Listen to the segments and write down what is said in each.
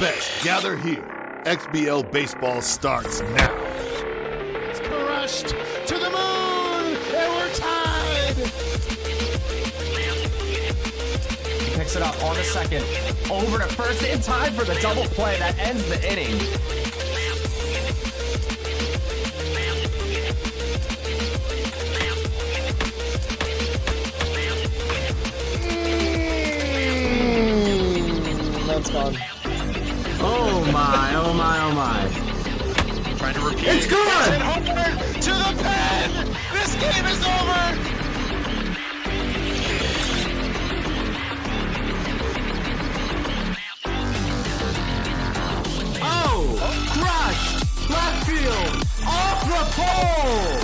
best gather here. XBL baseball starts now. It's crushed to the moon, and we're tied. He picks it up on the second, over to first in time for the double play that ends the inning. That's gone. Oh my, oh my, oh my. Trying to repeat. It's gone! Homeward to the pen! This game is over! Oh! Crushed! Left field! Off the pole!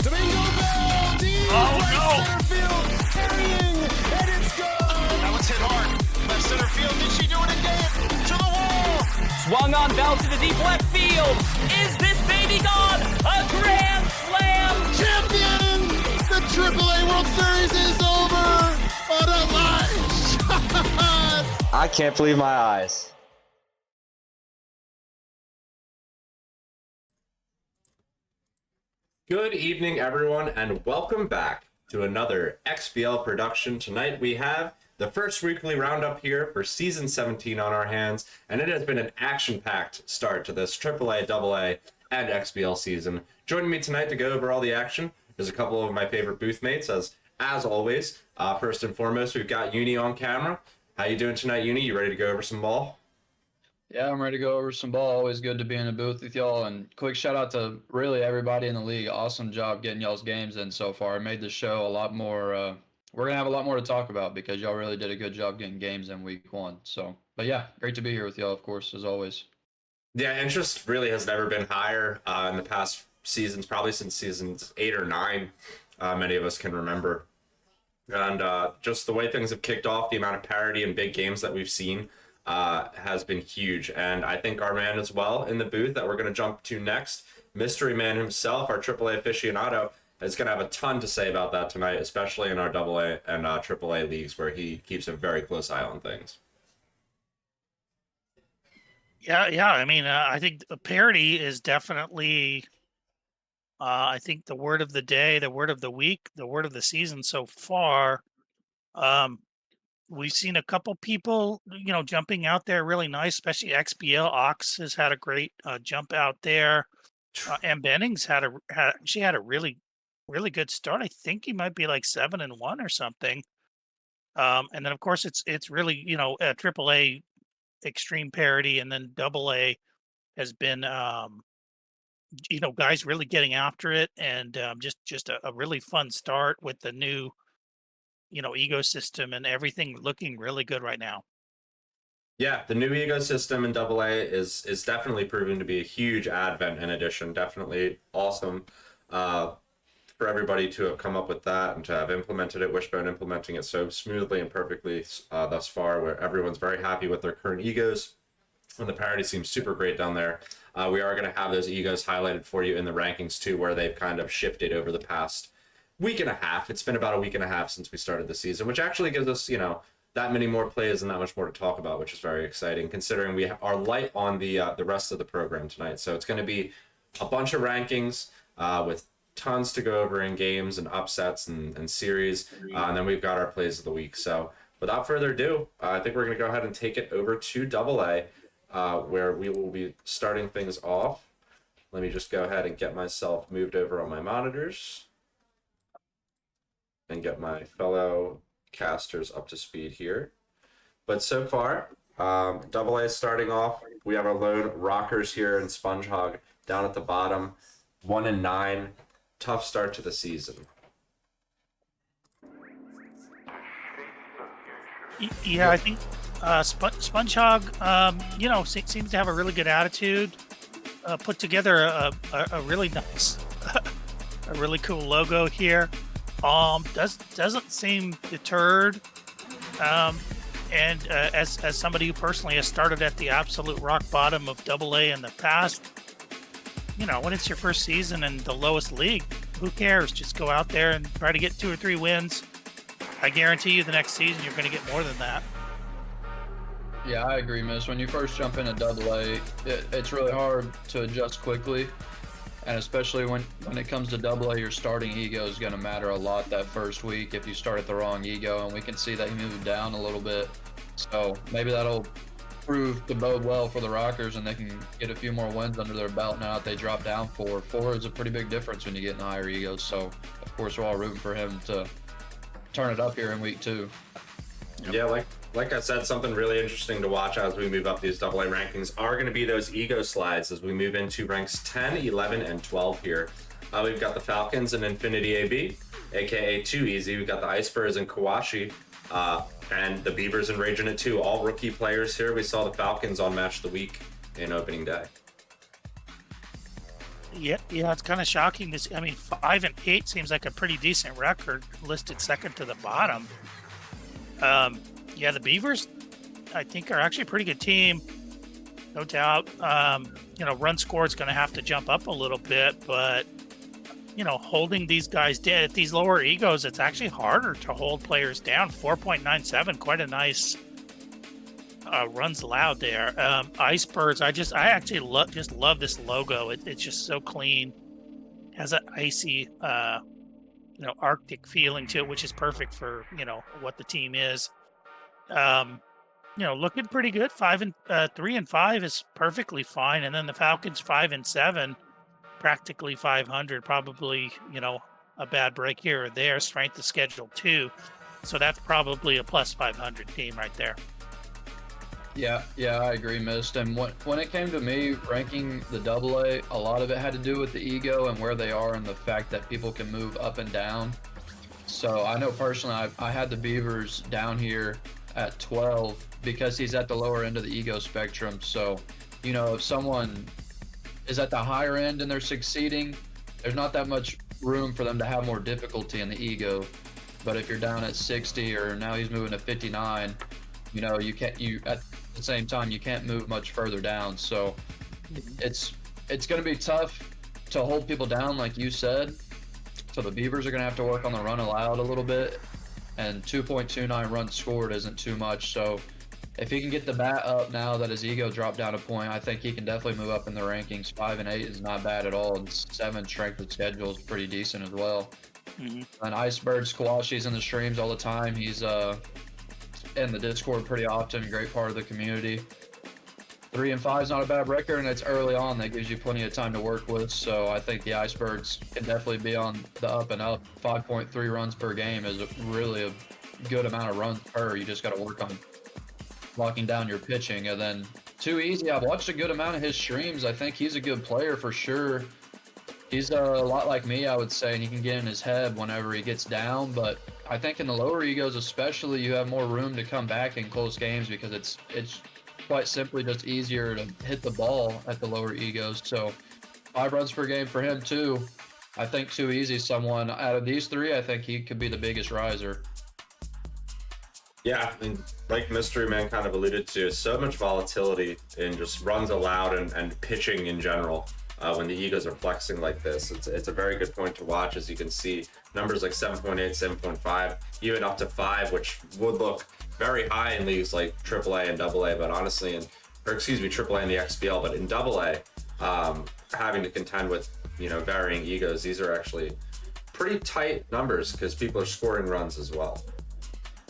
Domingo Bell, deep right center field, carrying, and it's gone! That was hit hard. Left center field, did she do it again? To the wall! Swung on Bell to the deep left field. Is this baby gone? A grand slam! Champion! The AAA World Series is over! On a line shot! I can't believe my eyes. Good evening, everyone, and welcome back to another XBL production. Tonight we have the first weekly roundup here for Season 17 on our hands, and it has been an action-packed start to this AAA, AA, and XBL season. Joining me tonight to go over all the action is a couple of my favorite booth mates, as always. First and foremost, we've got Uni on camera. How you doing tonight, Uni? You ready to go over some ball? Yeah, I'm ready to go over some ball. Always good to be in the booth with y'all. And quick shout out to really everybody in the league. Awesome job getting y'all's games in so far. It made the show a lot more. We're going to have a lot more to talk about because y'all really did a good job getting games in week one. So, but yeah, great to be here with y'all, of course, as always. Yeah, interest really has never been higher in the past seasons, probably since seasons 8 or 9, many of us can remember. And just the way things have kicked off, the amount of parity and big games that we've seen has been huge. And I think our man as well in the booth that we're going to jump to next, Mystery Man himself, our AAA aficionado, is going to have a ton to say about that tonight, especially in our AA and AAA leagues where he keeps a very close eye on things. Yeah. I mean, I think the parity is definitely, I think the word of the day, the word of the week, the word of the season so far. We've seen a couple people, jumping out there really nice, especially XBL. Ox has had a great jump out there. And Bennings had a really, really good start. I think he might be like 7-1 or something. And then of course it's really, AAA extreme parity, and then AA has been, guys really getting after it, and just a really fun start with the new, ecosystem and everything looking really good right now. Yeah, the new ecosystem in AA is definitely proving to be a huge advent and addition. Definitely awesome for everybody to have come up with that and to have implemented it. Wishbone implementing it so smoothly and perfectly thus far, where everyone's very happy with their current egos. And the parity seems super great down there. We are going to have those egos highlighted for you in the rankings too, where they've kind of shifted over the past week and a half. It's been about a week and a half since we started the season, which actually gives us, that many more plays and that much more to talk about, which is very exciting considering we are light on the rest of the program tonight. So it's going to be a bunch of rankings with tons to go over in games and upsets and series. And then we've got our plays of the week. So without further ado, I think we're going to go ahead and take it over to AA, where we will be starting things off. Let me just go ahead and get myself moved over on my monitors and get my fellow casters up to speed here. But so far, AA is starting off. We have our lone rockers here in SpongeHog down at the bottom, 1-9. Tough start to the season. Yeah, I think SpongeHog, seems to have a really good attitude. Put together a really nice, a really cool logo here. Doesn't seem deterred. And as somebody who personally has started at the absolute rock bottom of AA in the past, when it's your first season in the lowest league, who cares? Just go out there and try to get 2 or 3 wins. I guarantee you the next season you're going to get more than that. Yeah, I agree, Miss. When you first jump into AA, it's really hard to adjust quickly. And especially when it comes to AA, your starting ego is going to matter a lot that first week if you start at the wrong ego. And we can see that he moved down a little bit. So maybe that'll prove to bode well for the Rockers, and they can get a few more wins under their belt now that they drop down 4. 4 is a pretty big difference when you get in higher egos. So, of course, we're all rooting for him to turn it up here in week 2. Yeah, like I said, something really interesting to watch as we move up these AA rankings are going to be those ego slides as we move into ranks 10, 11, and 12 here. We've got the Falcons and Infinity AB, aka 2 Easy. We've got the Icebergs and Kawashi, and the Beavers and Raging It 2, all rookie players here. We saw the Falcons on Match of the Week in opening day. Yeah, it's kind of shocking. 5 and 8 seems like a pretty decent record, listed second to the bottom. The Beavers, I think, are actually a pretty good team, no doubt. Run score is going to have to jump up a little bit, but holding these guys down at these lower egos, it's actually harder to hold players down. 4.97, quite a nice runs allowed there. Icebergs, I actually love this logo. It's just so clean, has an icy Arctic feeling to it, which is perfect for what the team is. Looking pretty good. 3 and 5 is perfectly fine, and then the Falcons 5 and 7, practically 500. Probably a bad break here or there. Strength of schedule 2, so that's probably a plus 500 team right there. Yeah, I agree, Mist. And when it came to me ranking the AA, a lot of it had to do with the ego and where they are and the fact that people can move up and down. So I know personally I had the Beavers down here at 12 because he's at the lower end of the ego spectrum. So, if someone is at the higher end and they're succeeding, there's not that much room for them to have more difficulty in the ego. But if you're down at 60 or now he's moving to 59, at the same time, you can't move much further down. So it's going to be tough to hold people down, like you said. So the Beavers are going to have to work on the run allowed a little bit, and 2.29 runs scored isn't too much. So if he can get the bat up now that his ego dropped down a point, I think he can definitely move up in the rankings. 5 and 8 is not bad at all, and 7 strength of schedule is pretty decent as well. And Icebergs, Kawashi's in the streams all the time. He's in the Discord pretty often, great part of the community. 3 and 5 is not a bad record, and it's early on. That gives you plenty of time to work with. So I think the Icebergs can definitely be on the up and up. 5.3 runs per game is really a good amount of runs per. You just got to work on locking down your pitching. And then 2 Easy, I've watched a good amount of his streams. I think he's a good player for sure. He's a lot like me, I would say, and he can get in his head whenever he gets down. But I think in the lower egos especially, you have more room to come back in close games because it's quite simply just easier to hit the ball at the lower egos. So 5 runs per game for him too. I think 2 Easy someone out of these 3, I think he could be the biggest riser. Yeah, and like Mystery Man kind of alluded to, so much volatility in just runs allowed and pitching in general. When the egos are flexing like this, it's a very good point to watch. As you can see, numbers like 7.8, 7.5, even up to 5, which would look very high in leagues like AAA and AA, but honestly, AAA and the XBL, but in AA, having to contend with varying egos, these are actually pretty tight numbers because people are scoring runs as well.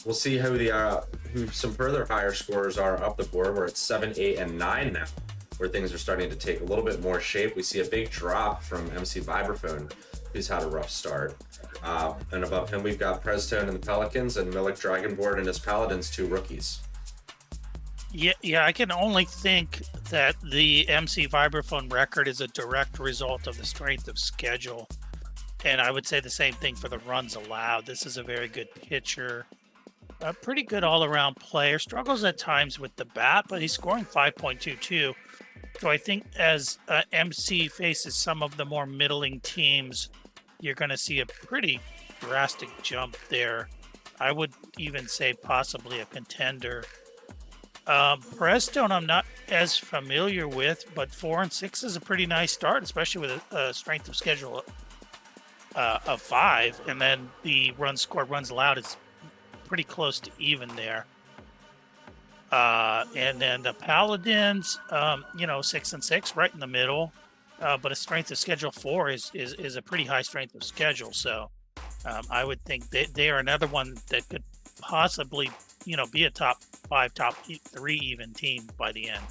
We'll see who some further higher scorers are up the board. We're at 7, 8, and 9 now, where things are starting to take a little bit more shape. We see a big drop from MC Vibraphone, who's had a rough start. And above him, we've got Prestone and the Pelicans, and Milik Dragonboard and his Paladins, 2 rookies. Yeah, I can only think that the MC Vibraphone record is a direct result of the strength of schedule. And I would say the same thing for the runs allowed. This is a very good pitcher. A pretty good all-around player. Struggles at times with the bat, but he's scoring 5.22. So I think as MC faces some of the more middling teams, you're going to see a pretty drastic jump there. I would even say possibly a contender. Prestone I'm not as familiar with, but 4 and 6 is a pretty nice start, especially with a strength of schedule of 5. And then the runs scored, runs allowed is pretty close to even there. And then the Paladins, 6-6, right in the middle. But a strength of schedule 4 is a pretty high strength of schedule. So I would think they are another one that could possibly, be a top 5, top 3 even team by the end.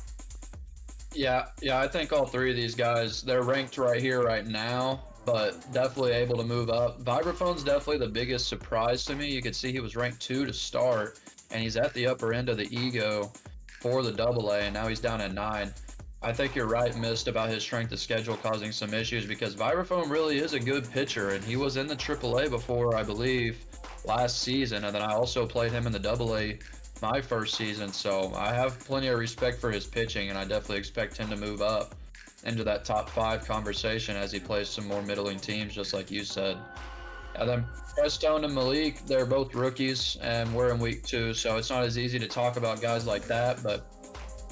Yeah, I think all three of these guys, they're ranked right here, right now, but definitely able to move up. Vibraphone's definitely the biggest surprise to me. You could see he was ranked 2 to start, and he's at the upper end of the ego for the AA, and now he's down at 9. I think you're right, Mist, about his strength of schedule causing some issues because Vibraphone really is a good pitcher, and he was in the AAA before, I believe, last season, and then I also played him in the AA my first season, so I have plenty of respect for his pitching, and I definitely expect him to move up into that top 5 conversation as he plays some more middling teams, just like you said. And then Prestone and Malik, they're both rookies, and we're in week 2, so it's not as easy to talk about guys like that, but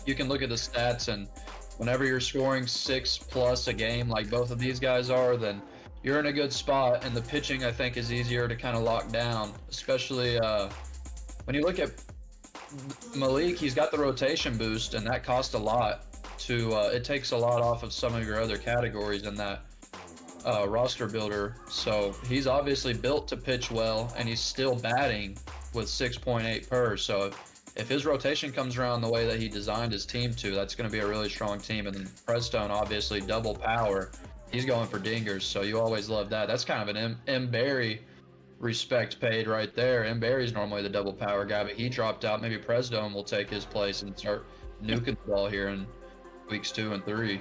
you can look at the stats, and whenever you're scoring 6+ a game like both of these guys are, then you're in a good spot, and the pitching, I think, is easier to kind of lock down, especially when you look at Malik, he's got the rotation boost, and that costs a lot to it takes a lot off of some of your other categories in that roster builder. So he's obviously built to pitch well, and he's still batting with 6.8 per. So if his rotation comes around the way that he designed his team to, that's going to be a really strong team. And then Prestone, obviously double power, he's going for dingers, so you always love that. That's kind of an M. Barry respect paid right there. M. Barry's normally the double power guy, but he dropped out. Maybe Presdome will take his place and start nuking the ball here in weeks 2 and 3.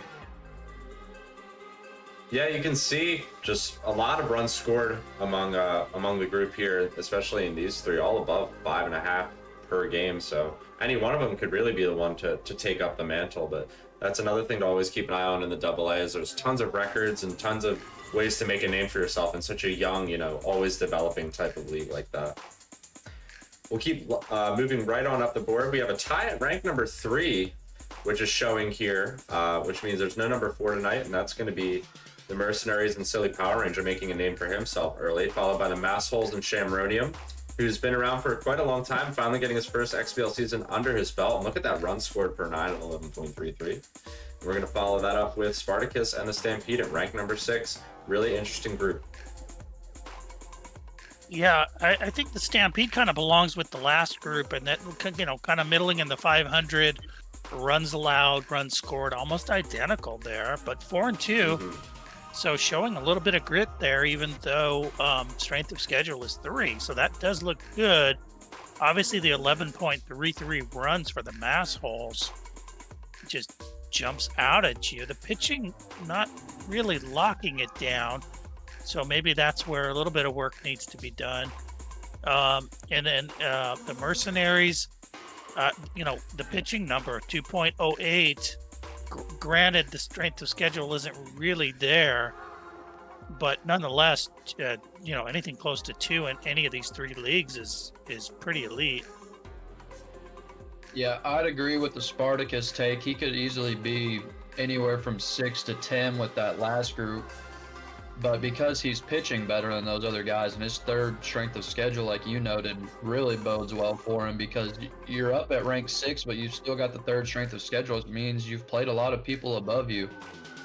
Yeah, you can see just a lot of runs scored among the group here, especially in these three, all above 5.5 per game. So any one of them could really be the one to take up the mantle. But that's another thing to always keep an eye on in the AA is there's tons of records and tons of ways to make a name for yourself in such a young, always developing type of league like that. We'll keep moving right on up the board. We have a tie at rank number 3, which is showing here, which means there's no number 4 tonight, and that's going to be the Mercenaries and Silly Power Ranger making a name for himself early, followed by the Massholes and Shamronium, who's been around for quite a long time, finally getting his first XBL season under his belt. And look at that run scored per 9 at 11.33. We're going to follow that up with Spartacus and the Stampede at rank number 6. Really interesting group. Yeah, I think the Stampede kind of belongs with the last group, and that, kind of middling in the 500, runs allowed, runs scored, almost identical there, but 4 and 2. Mm-hmm. So showing a little bit of grit there, even though strength of schedule is 3. So that does look good. Obviously, the 11.33 runs for the Massholes just jumps out at you. The pitching not really locking it down. So maybe that's where a little bit of work needs to be done. And then the Mercenaries, the pitching number, 2.08. Granted, the strength of schedule isn't really there, but nonetheless, anything close to 2 in any of these 3 leagues is pretty elite. Yeah, I'd agree with the Spartacus take. He could easily be anywhere from 6 to 10 with that last group. But because he's pitching better than those other guys, and his 3rd strength of schedule, like you noted, really bodes well for him because you're up at rank 6, but you've still got the 3rd strength of schedule. It means you've played a lot of people above you.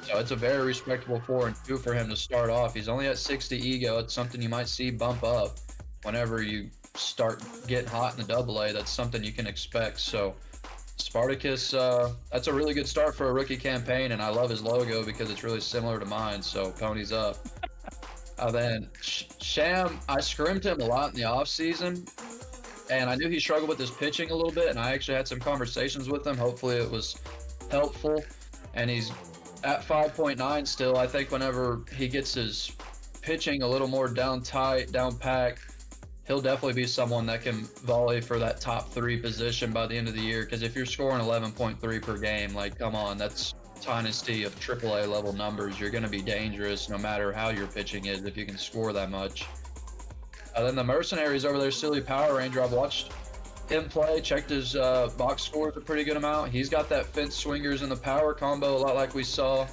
So it's a very respectable 4 and 2 for him to start off. He's only at 60 ego. It's something you might see bump up whenever you start getting hot in the AA. That's something you can expect. So Spartacus, that's a really good start for a rookie campaign, and I love his logo because it's really similar to mine, so ponies up. Then Sham, I scrimmed him a lot in the offseason, and I knew he struggled with his pitching a little bit, and I actually had some conversations with him. Hopefully it was helpful, and he's at 5.9 still. I think whenever he gets his pitching a little more down tight, down packed, he'll definitely be someone that can volley for that top 3 position by the end of the year. Because if you're scoring 11.3 per game, like, come on, that's dynasty of AAA level numbers. You're going to be dangerous no matter how your pitching is if you can score that much. Then the Mercenaries over there, Silly Power Ranger, I've watched him play, checked his box scores a pretty good amount. He's got that fence swingers and the power combo, a lot like we saw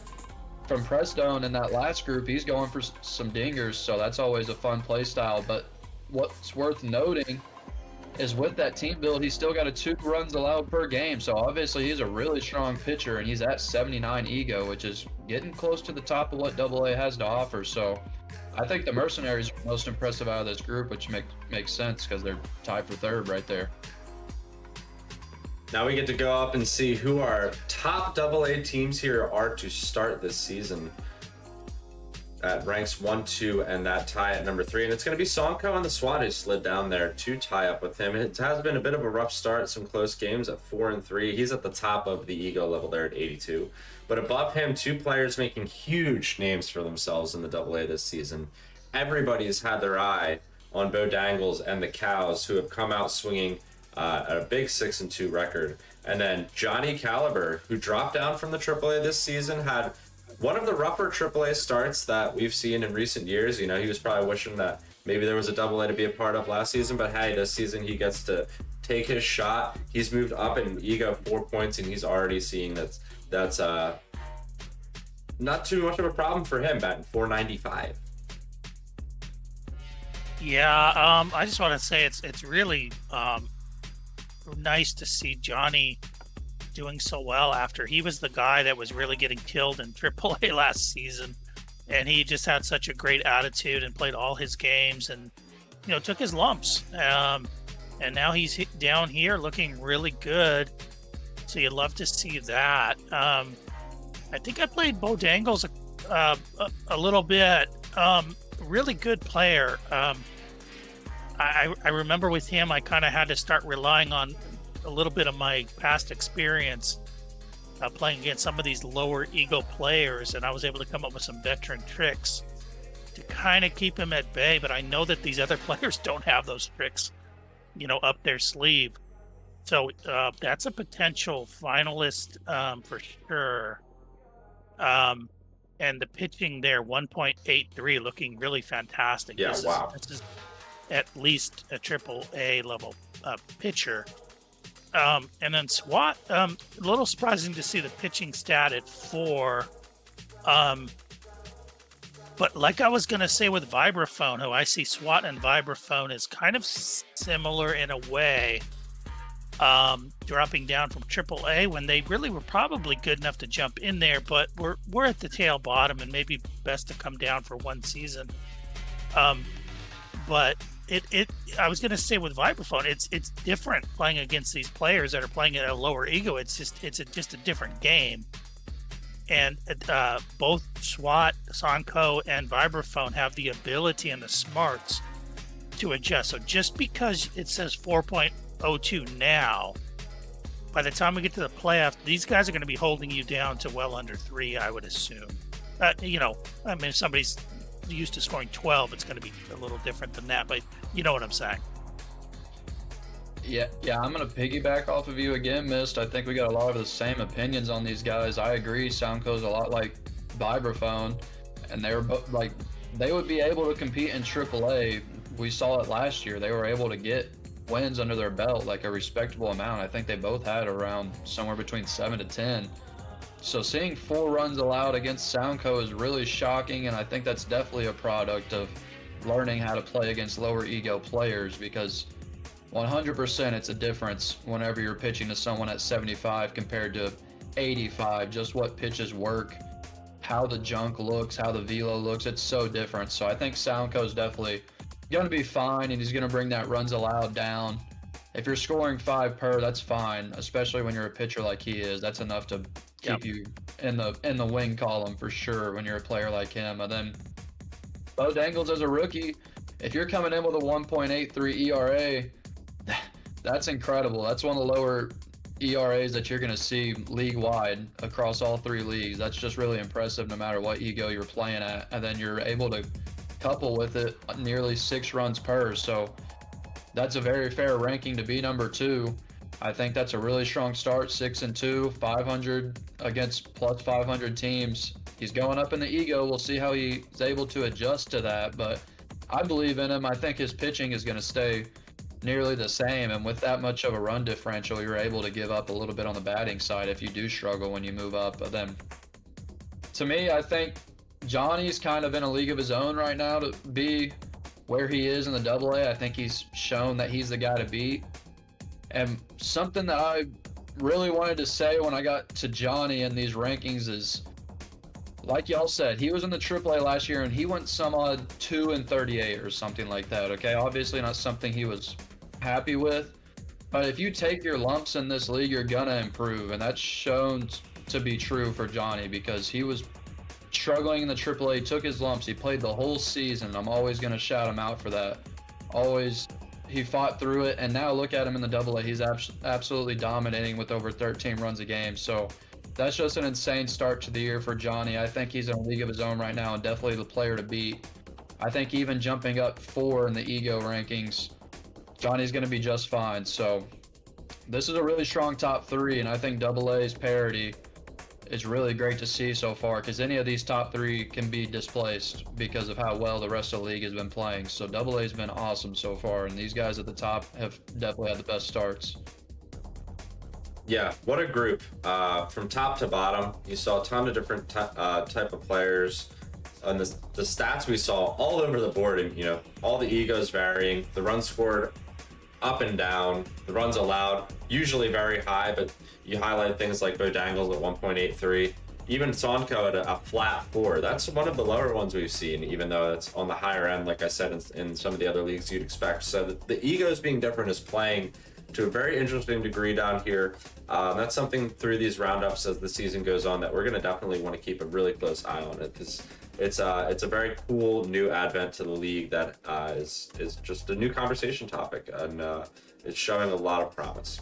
from Prestone in that last group. He's going for some dingers, so that's always a fun play style. But what's worth noting is with that team build, he's still got a 2 runs allowed per game. So obviously he's a really strong pitcher, and he's at 79 ego, which is getting close to the top of what AA has to offer. So I think the Mercenaries are most impressive out of this group, which makes sense because they're tied for 3rd right there. Now we get to go up and see who our top AA teams here are to start this season at ranks 1, 2, and that tie at number 3. And it's going to be Sonko and the SWAT who slid down there to tie up with him. It has been a bit of a rough start, some close games at 4 and 3. He's at the top of the ego level there at 82. But above him, 2 players making huge names for themselves in the AA this season. Everybody's had their eye on Bo Dangles and the Cows, who have come out swinging at a big 6-2 record. And then Johnny Caliber, who dropped down from the AAA this season, had one of the rougher AAA starts that we've seen in recent years. You know, he was probably wishing that maybe there was a AA to be a part of last season, but hey, this season he gets to take his shot. He's moved up in ego 4 points, and he's already seeing that's not too much of a problem for him, batting 495. Yeah, I just want to say it's really nice to see Johnny doing so well after he was the guy that was really getting killed in AAA last season, and he just had such a great attitude and played all his games and took his lumps, and now he's down here looking really good, so you'd love to see that. I think I played Bo Dangles a little bit. Really good player. I remember with him, I kind of had to start relying on a little bit of my past experience playing against some of these lower ego players, and I was able to come up with some veteran tricks to kind of keep him at bay. But I know that these other players don't have those tricks, up their sleeve. So that's a potential finalist for sure. And the pitching there, 1.83, looking really fantastic. Yeah, wow. This is at least a AAA level pitcher. And then SWAT, a little surprising to see the pitching stat at 4. But like I was going to say with Vibraphone, who I see SWAT and Vibraphone is kind of similar in a way, dropping down from AAA when they really were probably good enough to jump in there, but we're at the tail bottom and maybe best to come down for one season. But I was going to say with Vibraphone, it's different playing against these players that are playing at a lower ego. It's just a different game. And both SWAT, Sonko, and Vibraphone have the ability and the smarts to adjust. So just because it says 4.02 now, by the time we get to the playoffs, these guys are going to be holding you down to well under 3, I would assume. If somebody's used to scoring 12, it's going to be a little different than that, but you know what I'm saying. Yeah, I'm going to piggyback off of you again, Mist. I think we got a lot of the same opinions on these guys. I agree, Soundco's a lot like Vibraphone, and they were both like, they would be able to compete in AAA. We saw it last year. They were able to get wins under their belt, like a respectable amount. I think they both had around somewhere between 7 to 10. So seeing 4 runs allowed against Soundco is really shocking, and I think that's definitely a product of learning how to play against lower ego players, because 100% it's a difference whenever you're pitching to someone at 75 compared to 85. Just what pitches work, how the junk looks, how the velo looks, it's so different. So I think Soundco is definitely going to be fine, and he's going to bring that runs allowed down. If you're scoring 5 per, that's fine, especially when you're a pitcher like he is. That's enough to keep you in the win column for sure when you're a player like him. And then Bo Dangles as a rookie, if you're coming in with a 1.83 ERA, that's incredible. That's one of the lower ERAs that you're going to see league-wide across all 3 leagues. That's just really impressive no matter what ego you're playing at. And then you're able to couple with it nearly 6 runs per. So that's a very fair ranking to be number 2. I think that's a really strong start, 6-2, 500 against plus 500 teams. He's going up in the ego. We'll see how he's able to adjust to that, but I believe in him. I think his pitching is going to stay nearly the same, and with that much of a run differential, you're able to give up a little bit on the batting side if you do struggle when you move up. But then, to me, I think Johnny's kind of in a league of his own right now to be where he is in the AA, I think he's shown that he's the guy to beat. And something that I really wanted to say when I got to Johnny in these rankings is, like y'all said, he was in the AAA last year and he went some odd 2-38 or something like that. Okay, obviously not something he was happy with, but if you take your lumps in this league, you're gonna improve, and that's shown to be true for Johnny because he was struggling in the AAA, took his lumps, he played the whole season. I'm always gonna shout him out for that. Always, he fought through it, and now look at him in the AA. He's absolutely dominating with over 13 runs a game. So that's just an insane start to the year for Johnny. I think he's in a league of his own right now and definitely the player to beat. I think even jumping up 4 in the ego rankings, Johnny's going to be just fine. So this is a really strong top 3, and I think AA's parity is really great to see so far because any of these top 3 can be displaced because of how well the rest of the league has been playing. So AA's been awesome so far, and these guys at the top have definitely had the best starts. Yeah, what a group. From top to bottom, you saw a ton of different type of players. And the stats we saw all over the board, and all the egos varying, the runs scored up and down, the runs allowed usually very high, but you highlight things like Bo Dangles at 1.83, even Sonko at a flat 4. That's one of the lower ones we've seen, even though it's on the higher end, like I said, in some of the other leagues you'd expect. So the egos being different is playing to a very interesting degree down here. That's something through these roundups as the season goes on that we're going to definitely want to keep a really close eye on it, because it's a very cool new advent to the league that is just a new conversation topic, and it's showing a lot of promise.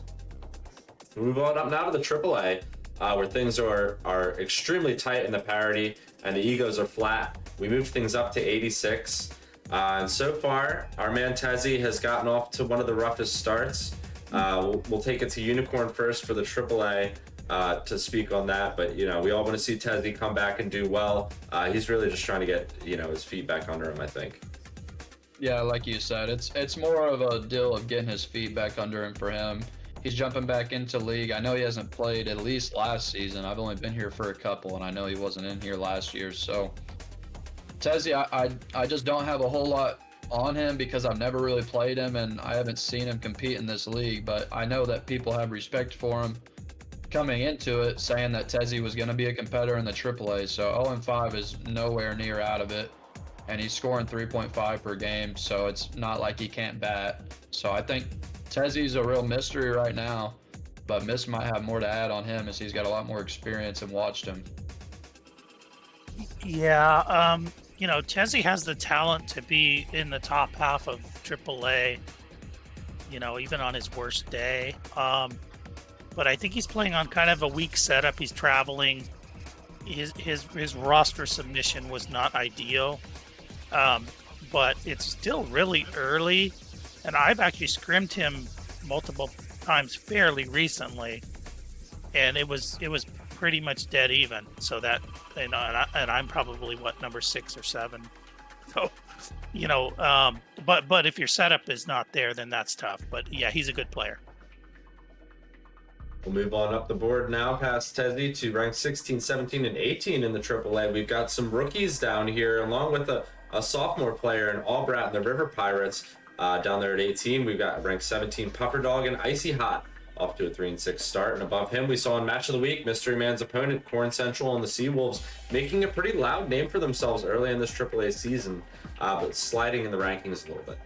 We move on up now to the AAA, where things are extremely tight in the parity and the egos are flat. We moved things up to 86, and so far our man Tezzy has gotten off to one of the roughest starts. We'll take it to Unicorn first for the AAA to speak on that, but we all want to see Tezzy come back and do well. He's really just trying to get his feet back under him, I think. Yeah, like you said, it's more of a deal of getting his feet back under him for him. He's jumping back into league. I know he hasn't played at least last season. I've only been here for a couple, and I know he wasn't in here last year. So Tezzy, I just don't have a whole lot on him because I've never really played him and I haven't seen him compete in this league, but I know that people have respect for him coming into it, saying that Tezzy was going to be a competitor in the AAA. So 0-5 is nowhere near out of it, and he's scoring 3.5 per game, so it's not like he can't bat. So I think Tezzy's a real mystery right now, but Miss might have more to add on him as he's got a lot more experience and watched him. Yeah, Tezzy has the talent to be in the top half of AAA, even on his worst day. But I think he's playing on kind of a weak setup. He's traveling. His roster submission was not ideal, but it's still really early. And I've actually scrimmed him multiple times fairly recently, and it was pretty much dead even. So that, and I'm probably number 6 or 7. So, but if your setup is not there, then that's tough. But yeah, he's a good player. We'll move on up the board now past Tezzy to rank 16, 17, and 18 in the AAA. We've got some rookies down here, along with a sophomore player in Albrat and the River Pirates down there at 18. We've got ranked 17 Puffer Dog and Icy Hot off to a 3-6 start. And above him, we saw in Match of the Week, Mystery Man's opponent, Corn Central and the Seawolves, making a pretty loud name for themselves early in this AAA season, but sliding in the rankings a little bit.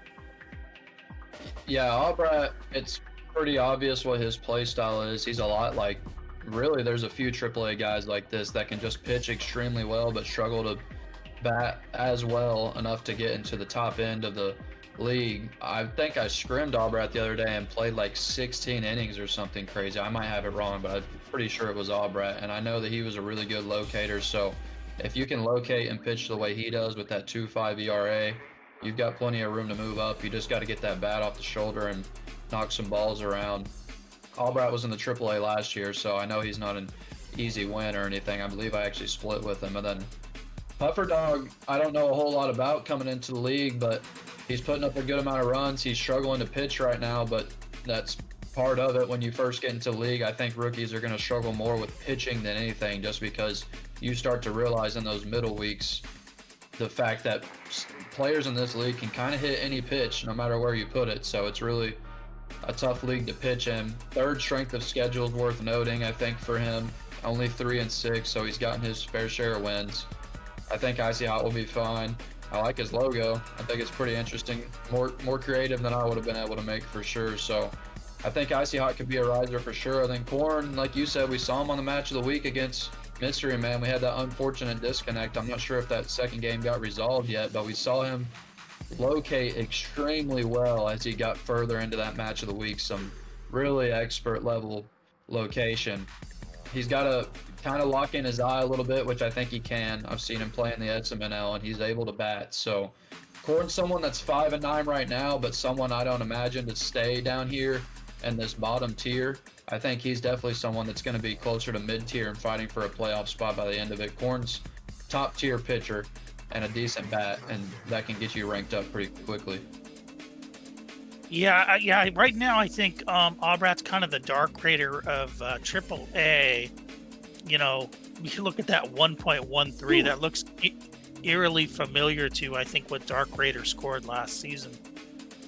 Yeah, Albrat, it's pretty obvious what his play style is. He's a lot like, really, there's a few AAA guys like this that can just pitch extremely well but struggle to bat as well enough to get into the top end of the league. I think I scrimmed Albrat the other day and played like 16 innings or something crazy. I might have it wrong, but I'm pretty sure it was Albrat, and I know that he was a really good locator. So if you can locate and pitch the way he does with that 2.5 ERA, you've got plenty of room to move up. You just got to get that bat off the shoulder and knock some balls around. Albrat was in the AAA last year, so I know he's not an easy win or anything. I believe I actually split with him. And then Puffer Dog, I don't know a whole lot about coming into the league, but he's putting up a good amount of runs. He's struggling to pitch right now, but that's part of it. When you first get into the league, I think rookies are going to struggle more with pitching than anything, just because you start to realize in those middle weeks the fact that players in this league can kind of hit any pitch no matter where you put it. So it's really a tough league to pitch in. Third strength of schedule is worth noting, I think, for him. Only 3-6, so he's gotten his fair share of wins. I think Icy Hot will be fine. I like his logo. I think it's pretty interesting. More creative than I would have been able to make for sure. So I think Icy Hot could be a riser for sure. I think Corn, like you said, we saw him on the match of the week against Mystery Man. We had that unfortunate disconnect. I'm not sure if that second game got resolved yet, but we saw him locate extremely well as he got further into that match of the week. Some really expert level location. He's got to kind of lock in his eye a little bit, which I think he can. I've seen him play in the XMNL, and he's able to bat. So Corn's someone that's 5-9 right now, but someone I don't imagine to stay down here in this bottom tier. I think he's definitely someone that's going to be closer to mid-tier and fighting for a playoff spot by the end of it. Corn's top-tier pitcher and a decent bat, and that can get you ranked up pretty quickly. Yeah. Right now, I think Obrat's kind of the dark raider of AAA. You know, you look at that 1.13. That looks eerily familiar to, I think, what Dark Raider scored last season.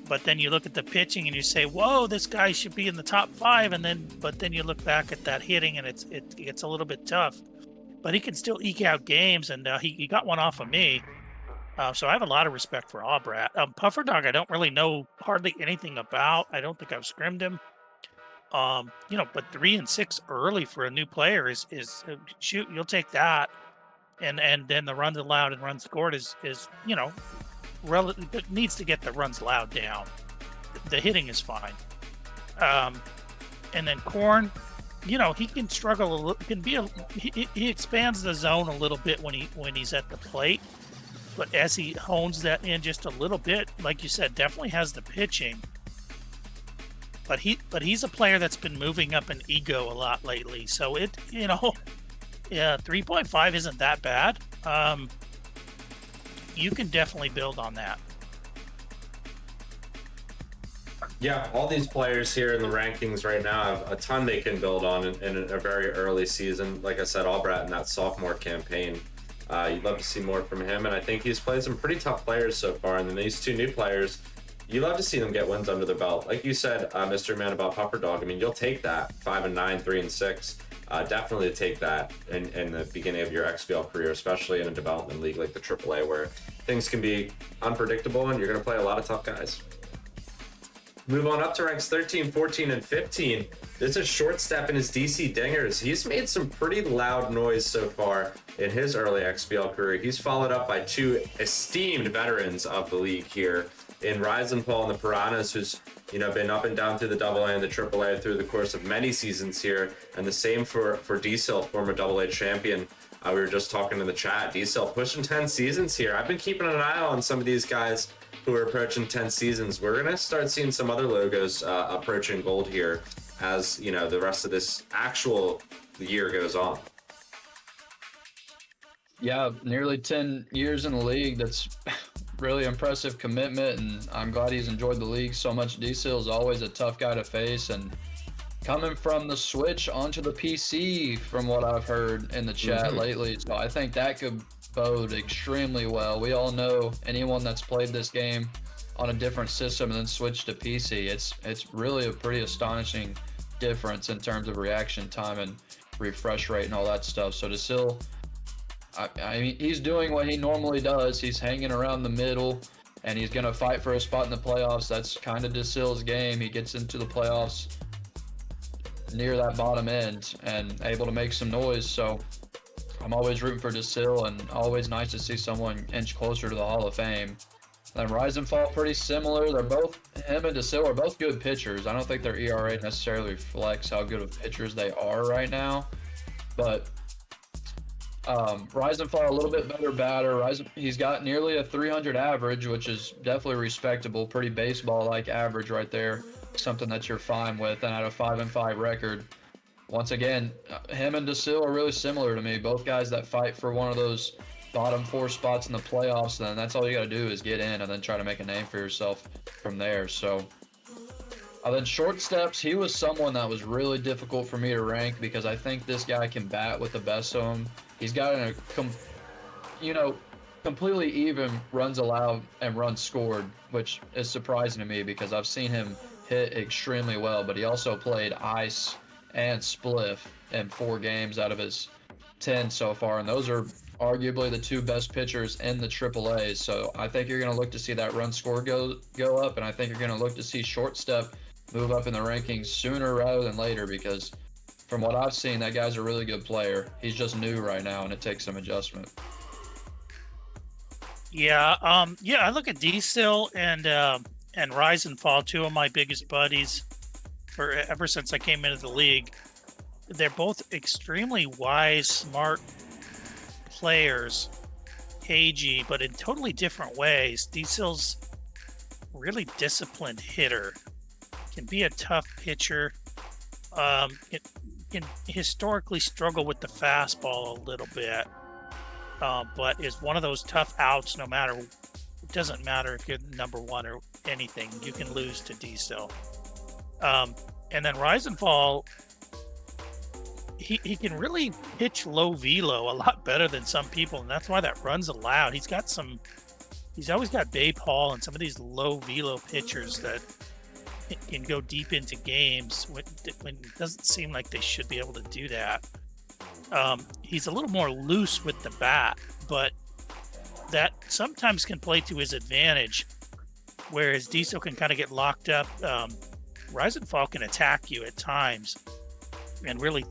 But then you look at the pitching and you say, "Whoa, this guy should be in the top 5." But then you look back at that hitting, and it gets a little bit tough. But he can still eke out games, and he got one off of me. So I have a lot of respect for Obrat. Puffer Dog, I don't really know hardly anything about. I don't think I've scrimmed him. You know, but 3-6 early for a new player is shoot, you'll take that. And then the runs allowed and runs scored is you know, it needs to get the runs allowed down. The hitting is fine. And then Corn, you know, he can struggle a little. He expands the zone a little bit when he's at the plate. But as he hones that in just a little bit, like you said, definitely has the pitching. But he's a player that's been moving up in ego a lot lately. So it, you know, yeah, 3.5 isn't that bad. You can definitely build on that. Yeah, all these players here in the rankings right now have a ton they can build on in a very early season. Like I said, Albrat in that sophomore campaign. You'd love to see more from him, and I think he's played some pretty tough players so far. And then these two new players, you love to see them get wins under their belt. Like you said, Mr. Man, about Puffer Dog, I mean, you'll take that 5-9, 3-6. Definitely take that in the beginning of your XBL career, especially in a development league like the AAA, where things can be unpredictable and you're going to play a lot of tough guys. Move on up to ranks 13, 14, and 15. This is Short Step in his DC Dingers. He's made some pretty loud noise so far in his early XBL career. He's followed up by two esteemed veterans of the league here in Rise and Fall and the Piranhas, who's been up and down through the AA and the AAA through the course of many seasons here, and the same for D-Cell, former AA champion. We were just talking in the chat. D-Cell pushing 10 seasons here. I've been keeping an eye on some of these guys who are approaching 10 seasons. We're gonna start seeing some other logos approaching gold here as the rest of this actual year goes on. Yeah, nearly 10 years in the league. That's really impressive commitment, and I'm glad he's enjoyed the league so much. D-Seal is always a tough guy to face, and coming from the Switch onto the PC, from what I've heard in the chat lately, so I think that could bode extremely well. We all know anyone that's played this game on a different system and then switched to PC, it's really a pretty astonishing difference in terms of reaction time and refresh rate and all that stuff. So DeSille, I mean, he's doing what he normally does. He's hanging around the middle, and he's going to fight for a spot in the playoffs. That's kind of DeSille's game. He gets into the playoffs near that bottom end and able to make some noise. So I'm always rooting for DeSille, and always nice to see someone inch closer to the Hall of Fame. Then Rise and Fall, pretty similar. They're both, him and DeSille are both good pitchers. I don't think their ERA necessarily reflects how good of pitchers they are right now, but Rise and Fall a little bit better batter. He's got nearly a 300 average, which is definitely respectable. Pretty baseball-like average right there. Something that you're fine with. And at a 5-5 record, once again, him and DeSille are really similar to me. Both guys that fight for one of those bottom 4 spots in the playoffs. Then that's all you got to do is get in and then try to make a name for yourself from there. So then Short Steps, he was someone that was really difficult for me to rank because I think this guy can bat with the best of them. He's got completely even runs allowed and runs scored, which is surprising to me because I've seen him hit extremely well, but he also played ice and spliff in 4 games out of his 10 so far, and those are arguably the 2 best pitchers in the AAA. So I think you're going to look to see that run score go up, and I think you're going to look to see short step move up in the rankings sooner rather than later, because from what I've seen, that guy's a really good player. He's just new right now, and it takes some adjustment. Yeah, I look at Diesel and Rise and Fall, 2 of my biggest buddies ever since I came into the league. They're both extremely wise, smart players, cagey, but in totally different ways. Diesel's really disciplined hitter, can be a tough pitcher, can historically struggle with the fastball a little bit, but is one of those tough outs. No matter, it doesn't matter if you're number 1 or anything, you can lose to Diesel. And then Rise and Fall, he can really pitch low velo a lot better than some people, and that's why that runs allowed. He's always got Babe Hall and some of these low velo pitchers that can go deep into games when it doesn't seem like they should be able to do that. He's a little more loose with the bat, but that sometimes can play to his advantage, whereas Diesel can kind of get locked up. Rise and Fall can attack you at times, and really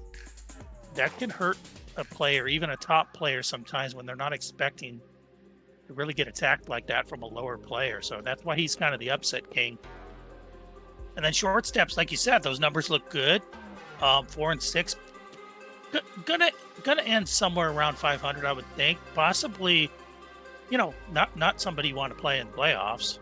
that can hurt a player, even a top player, sometimes when they're not expecting to really get attacked like that from a lower player. So that's why he's kind of the upset king. And then short steps, like you said, those numbers look good. 4 and 6, gonna end somewhere around 500, I would think. Possibly, not somebody you want to play in playoffs.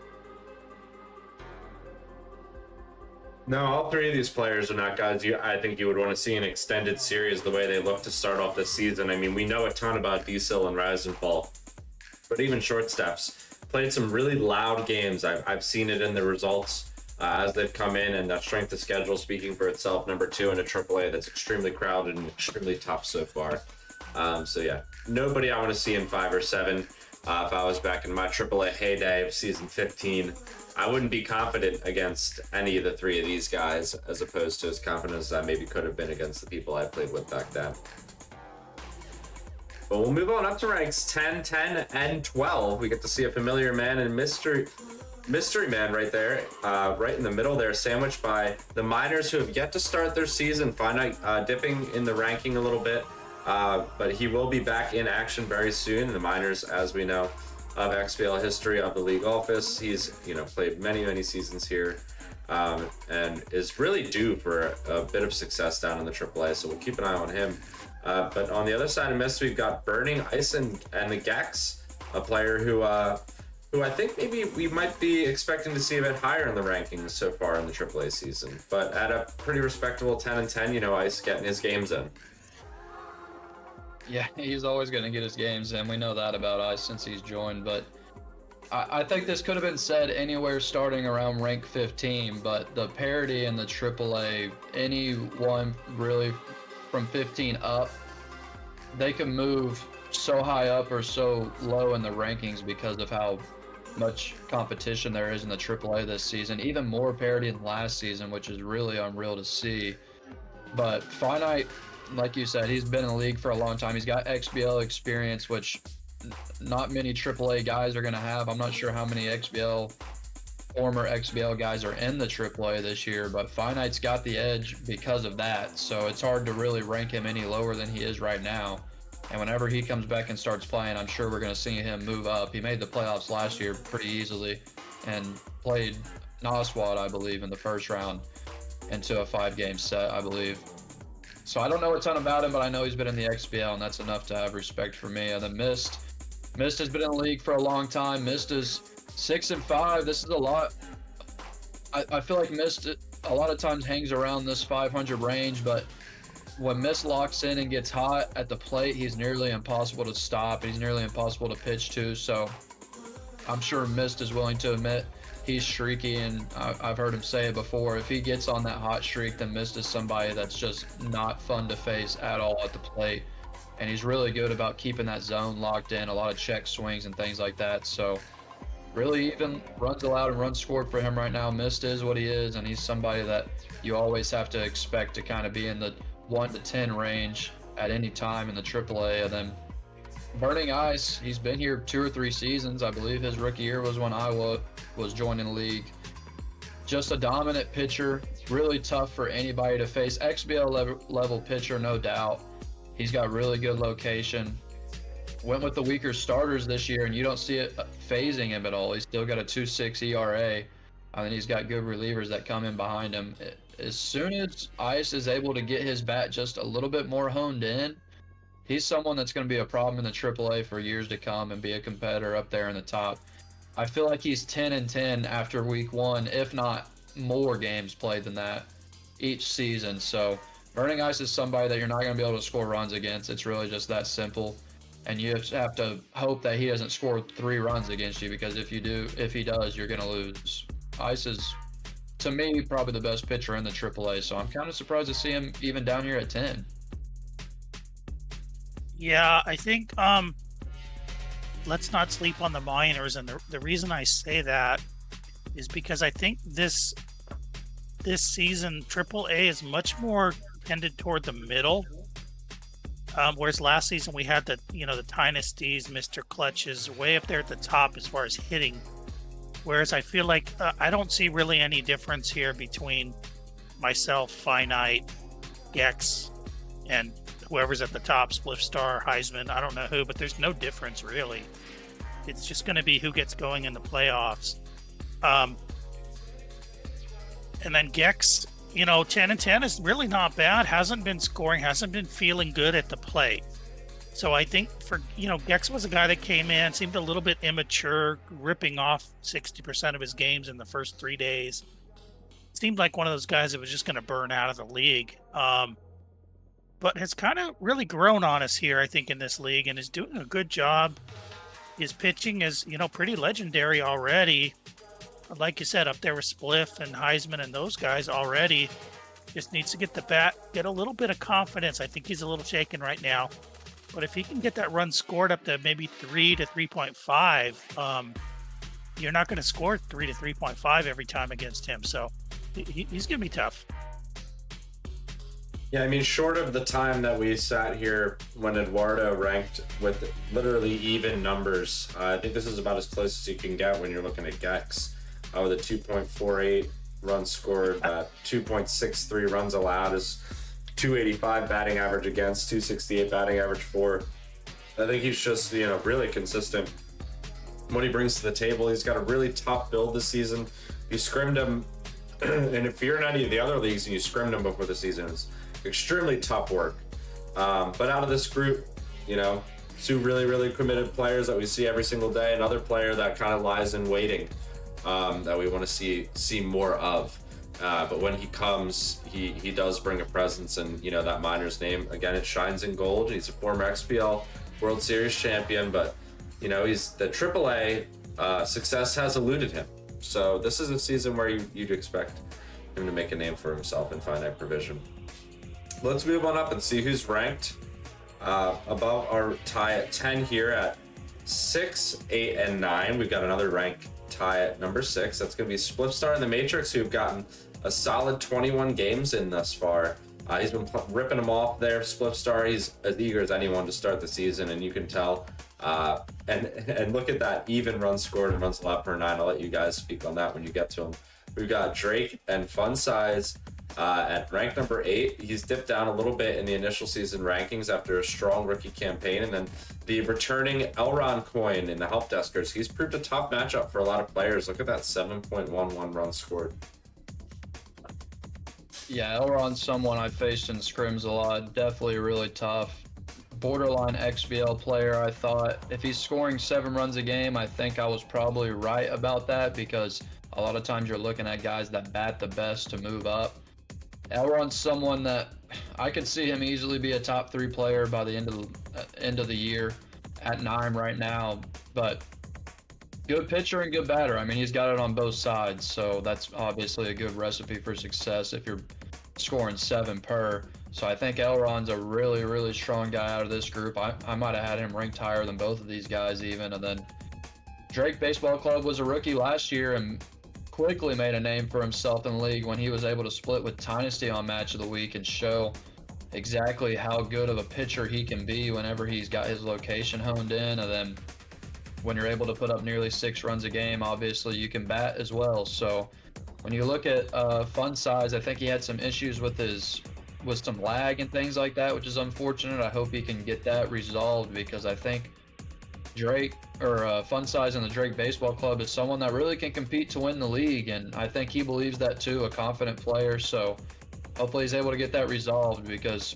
No, all 3 of these players are not guys I think you would want to see an extended series the way they look to start off this season. I mean, we know a ton about Diesel and Rise and Fall, but even short steps played some really loud games. I've seen it in the results as they've come in, and that strength of schedule speaking for itself. Number 2 in a AAA that's extremely crowded and extremely tough so far. So yeah, nobody I want to see in 5 or 7. If I was back in my AAA heyday of season 15, I wouldn't be confident against any of the 3 of these guys, as opposed to as confident as I maybe could have been against the people I played with back then. But we'll move on up to ranks 10, 10, and 12. We get to see a familiar man and mystery man right there, right in the middle there, sandwiched by the Miners, who have yet to start their season. Finite dipping in the ranking a little bit, but he will be back in action very soon. The Miners, as we know, of XBL history of the league office. He's played many seasons here, and is really due for a bit of success down in the AAA. So we'll keep an eye on him. But on the other side of Mist, we've got Burning Ice and the Gex, a player who I think maybe we might be expecting to see a bit higher in the rankings so far in the AAA season. But at a pretty respectable 10 and 10, Ice getting his games in. Yeah, he's always going to get his games in. We know that about Ice since he's joined, but I think this could have been said anywhere starting around rank 15, but the parity in the AAA, anyone really from 15 up, they can move so high up or so low in the rankings because of how much competition there is in the AAA this season. Even more parity than last season, which is really unreal to see. But Finite, like you said, he's been in the league for a long time. He's got XBL experience, which not many AAA guys are going to have. I'm not sure how many former XBL guys are in the AAA this year, but Finite's got the edge because of that. So it's hard to really rank him any lower than he is right now. And whenever he comes back and starts playing, I'm sure we're going to see him move up. He made the playoffs last year pretty easily and played Noswad, I believe, in the first round into a 5-game set, I believe. So I don't know a ton about him, but I know he's been in the XBL, and that's enough to have respect for me. And then Mist has been in the league for a long time. Mist is 6 and 5. This is a lot. I feel like Mist a lot of times hangs around this 500 range, but when Mist locks in and gets hot at the plate, he's nearly impossible to stop. He's nearly impossible to pitch to. So I'm sure Mist is willing to admit he's streaky, and I've heard him say it before. If he gets on that hot streak, then Mist is somebody that's just not fun to face at all at the plate. and he's really good about keeping that zone locked in, a lot of check swings and things like that. So really even runs allowed and runs scored for him right now. Missed is what he is, and he's somebody that you always have to expect to kind of be in the 1 to 10 range at any time in the AAA. And then Burning Ice, he's been here 2 or 3 seasons. I believe his rookie year was when Iowa was joining the league. Just a dominant pitcher, really tough for anybody to face. XBL level pitcher, no doubt. He's got really good location. Went with the weaker starters this year, and you don't see it phasing him at all. He's still got a 2.6 ERA, and then he's got good relievers that come in behind him. As soon as Ice is able to get his bat just a little bit more honed in, he's someone that's going to be a problem in the AAA for years to come and be a competitor up there in the top. I feel like he's 10-10 after week 1, if not more games played than that each season. So Burning Ice is somebody that you're not going to be able to score runs against. It's really just that simple. And you just have to hope that he doesn't score 3 runs against you, because if he does, you're going to lose. Ice is, to me, probably the best pitcher in the AAA. So I'm kind of surprised to see him even down here at 10. Yeah, I think let's not sleep on the minors, and the reason I say that is because I think this season AAA is much more tended toward the middle, whereas last season we had the Dynasties, Mr. Clutches way up there at the top as far as hitting. Whereas I feel like I don't see really any difference here between myself, Finite, Gex, and whoever's at the top, Spliff Star, Heisman, I don't know who, but there's no difference really. It's just going to be who gets going in the playoffs. And then Gex, 10-10 is really not bad. Hasn't been scoring, hasn't been feeling good at the plate. So I think Gex was a guy that came in, seemed a little bit immature, ripping off 60% of his games in the first 3 days. Seemed like one of those guys that was just going to burn out of the league. But has kind of really grown on us here, I think, in this league, and is doing a good job. His pitching is, pretty legendary already. Like you said, up there with Spliff and Heisman and those guys already. Just needs to get the bat, get a little bit of confidence. I think he's a little shaken right now. But if he can get that run scored up to maybe 3 to 3.5, you're not going to score 3 to 3.5 every time against him. So he's going to be tough. Yeah, I mean, short of the time that we sat here when Eduardo ranked with literally even numbers, I think this is about as close as you can get when you're looking at Gex. With a 2.48 runs scored, 2.63 runs allowed, is 285 batting average against, 268 batting average for. I think he's just, really consistent. What he brings to the table, he's got a really tough build this season. You scrimmed him, and if you're in any of the other leagues and you scrimmed him before the season, it's extremely tough work. But out of this group, 2 really, really committed players that we see every single day. Another player that kind of lies in waiting, that we want to see more of. But when he comes, he does bring a presence, and that minor's name, again, it shines in gold. He's a former XBL World Series champion, but he's the AAA success has eluded him. So this is a season where you'd expect him to make a name for himself in finite provision. Let's move on up and see who's ranked above our tie at 10 here at 6, 8, and 9. We've got another rank tie at number 6. That's going to be Spliff Star and the Matrix, who've gotten a solid 21 games in thus far. He's been ripping them off there. Spliff Star, he's as eager as anyone to start the season, and you can tell. And look at that even runs scored and runs allowed per 9. I'll let you guys speak on that when you get to them. We've got Drake and Fun Size at rank number 8. He's dipped down a little bit in the initial season rankings after a strong rookie campaign, and then the returning Elron Coin in the help deskers. He's proved a tough matchup for a lot of players. Look at that 7.11 runs scored. Yeah, Elron's someone I faced in scrims a lot. Definitely really tough. Borderline XBL player, I thought. If he's scoring 7 runs a game, I think I was probably right about that, because a lot of times you're looking at guys that bat the best to move up. Elron's someone that I could see him easily be a top 3 player by the end of the year at 9 right now. But good pitcher and good batter. I mean, he's got it on both sides, so that's obviously a good recipe for success if you're scoring 7 per. So I think Elron's a really, really strong guy out of this group. I might have had him ranked higher than both of these guys even. And then Drake Baseball Club was a rookie last year and quickly made a name for himself in the league when he was able to split with Dynasty on Match of the Week and show exactly how good of a pitcher he can be whenever he's got his location honed in. And then when you're able to put up nearly 6 runs a game, obviously you can bat as well. So when you look at fun size, I think he had some issues with some lag and things like that, which is unfortunate. I hope he can get that resolved because I think Drake or Fun Size in the Drake Baseball Club is someone that really can compete to win the league, and I think he believes that too, a confident player. So hopefully he's able to get that resolved because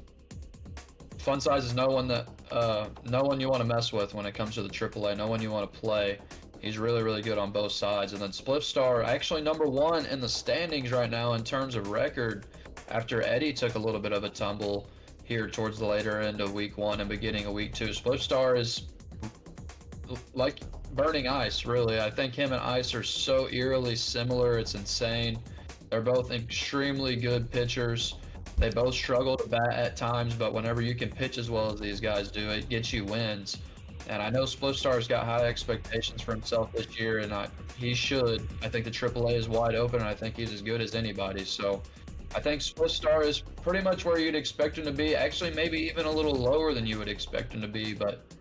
Fun Size is no one you want to mess with when it comes to the AAA, no one you want to play. He's really, really good on both sides. And then Spliff Star, actually number 1 in the standings right now in terms of record after Eddie took a little bit of a tumble here towards the later end of week 1 and beginning of week 2. Spliff Star is like Burning Ice, really. I think him and Ice are so eerily similar. It's insane. They're both extremely good pitchers. They both struggle to bat at times, but whenever you can pitch as well as these guys do, it gets you wins. And I know Spliff Star's got high expectations for himself this year, and he should. I think the AAA is wide open, and I think he's as good as anybody. So I think Spliff Star is pretty much where you'd expect him to be. Actually, maybe even a little lower than you would expect him to be, but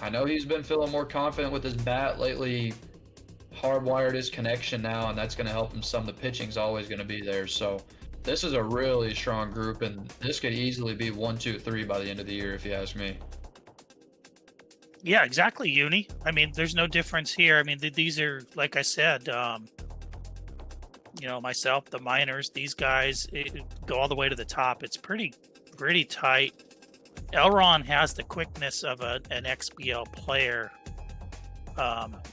I know he's been feeling more confident with his bat lately. Hardwired his connection now, and that's going to help him some. The pitching's always going to be there. So this is a really strong group, and this could easily be 1, 2, 3 by the end of the year, if you ask me. Yeah, exactly, Uni. I mean, there's no difference here. I mean, these are, like I said, myself, the minors, these guys go all the way to the top. It's pretty tight. Elron has the quickness of an XBL player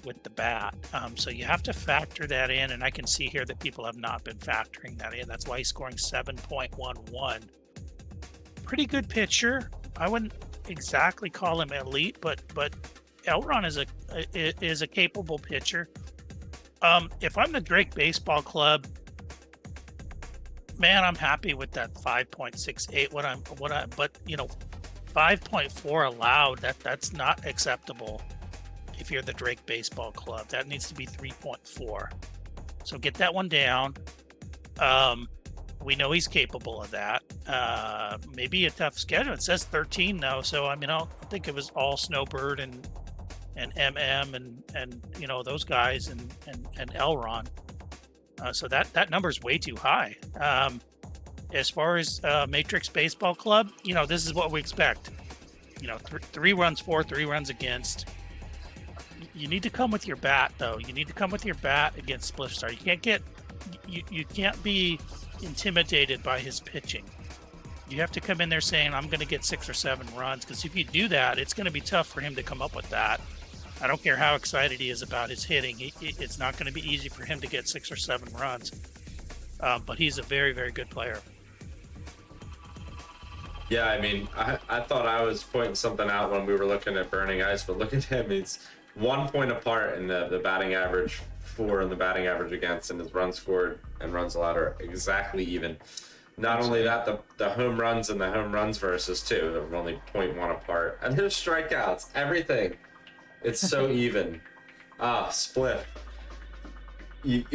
with the bat. So you have to factor that in, and I can see here that people have not been factoring that in. That's why he's scoring 7.11. Pretty good pitcher. I wouldn't exactly call him elite, but Elron is a capable pitcher. If I'm the Drake Baseball Club, man, I'm happy with that 5.68. But 5.4 allowed. That's not acceptable. If you're the Drake Baseball Club, that needs to be 3.4. So get that one down. We know he's capable of that. Maybe a tough schedule. It says 13 though, so I mean, I think it was all Snowbird and MM and those guys and Elron. So that number's way too high. As far as Matrix Baseball Club, this is what we expect. 3 runs for, 3 runs against. You need to come with your bat, though. You need to come with your bat against Spliff Star. You can't be intimidated by his pitching. You have to come in there saying, I'm going to get 6 or 7 runs, because if you do that, it's going to be tough for him to come up with that. I don't care how excited he is about his hitting. It's not going to be easy for him to get 6 or 7 runs. But he's a very, very good player. Yeah, I mean, I thought I was pointing something out when we were looking at Burning Ice, but look at him. He's 1 point apart in the batting average, 4 in the batting average against, and his runs scored and runs allowed are exactly even. Not only that, the home runs and the home runs versus too, they're only 0.1 apart. And his strikeouts, everything. It's so even. Spliff. You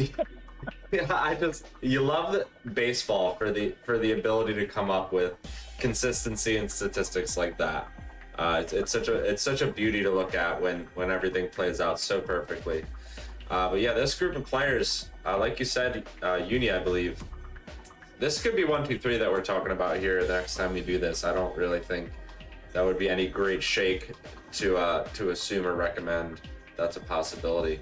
love the baseball for the ability to come up with consistency and statistics like that. It's such a beauty to look at when everything plays out so perfectly. But yeah, this group of players, like you said, Uni, I believe, this could be 1, 2, 3 that we're talking about here the next time we do this. I don't really think that would be any great shake to assume or recommend that's a possibility.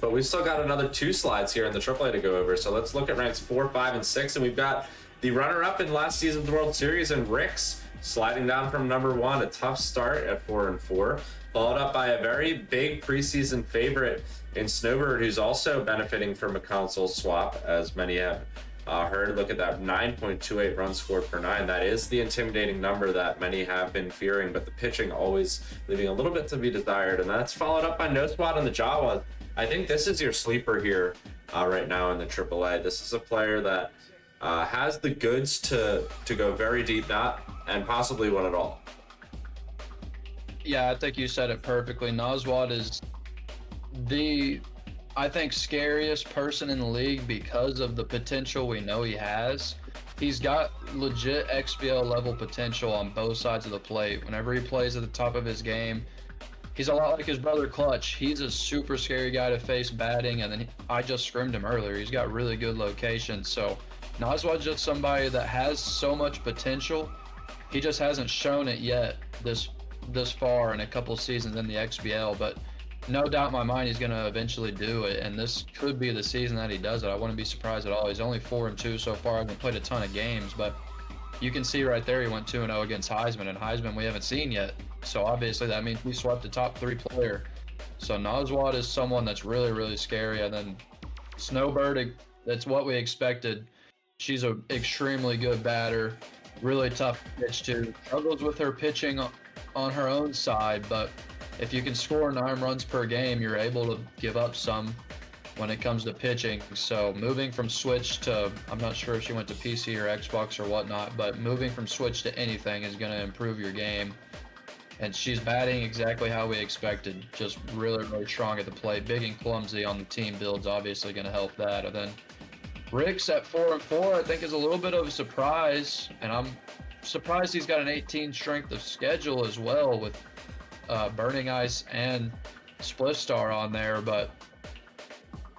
But we've still got another 2 slides here in the AAA to go over. So let's look at ranks 4, 5, and 6. And we've got the runner-up in last season's World Series and Ricks sliding down from number 1, a tough start at 4-4, followed up by a very big preseason favorite in Snowbird, who's also benefiting from a console swap, as many have heard. Look at that 9.28 runs scored per 9. That is the intimidating number that many have been fearing, but the pitching always leaving a little bit to be desired. And that's followed up by No Spot on the Jawas. I think this is your sleeper here right now in the AAA. This is a player that has the goods to go very deep, not and possibly win it all. Yeah, I think you said it perfectly. Noswat is the, I think, scariest person in the league because of the potential we know he has. He's got legit XBL level potential on both sides of the plate. Whenever he plays at the top of his game, he's a lot like his brother Clutch. He's a super scary guy to face batting, and then I just scrimmed him earlier. He's got really good location. So Noswat's just somebody that has so much potential. He just hasn't shown it yet this far in a couple seasons in the XBL, but no doubt in my mind he's going to eventually do it, and this could be the season that he does it. I wouldn't be surprised at all. He's only 4-2 so far. He hasn't played a ton of games, but you can see right there he went 2-0 against Heisman, and Heisman we haven't seen yet. So obviously that means we swept the top 3 player. So Noswat is someone that's really, really scary. And then Snowbird, that's what we expected. She's an extremely good batter, really tough to pitch to. Struggles with her pitching on her own side, but if you can score 9 runs per game, you're able to give up some when it comes to pitching. So moving from Switch to, I'm not sure if she went to PC or Xbox or whatnot, but moving from Switch to anything is going to improve your game. And she's batting exactly how we expected, just really, really strong at the plate. Big and clumsy on the team build's obviously going to help that. And then Rick's at 4-4, I think, is a little bit of a surprise, and I'm surprised he's got an 18 strength of schedule as well with Burning Ice and Split Star on there. But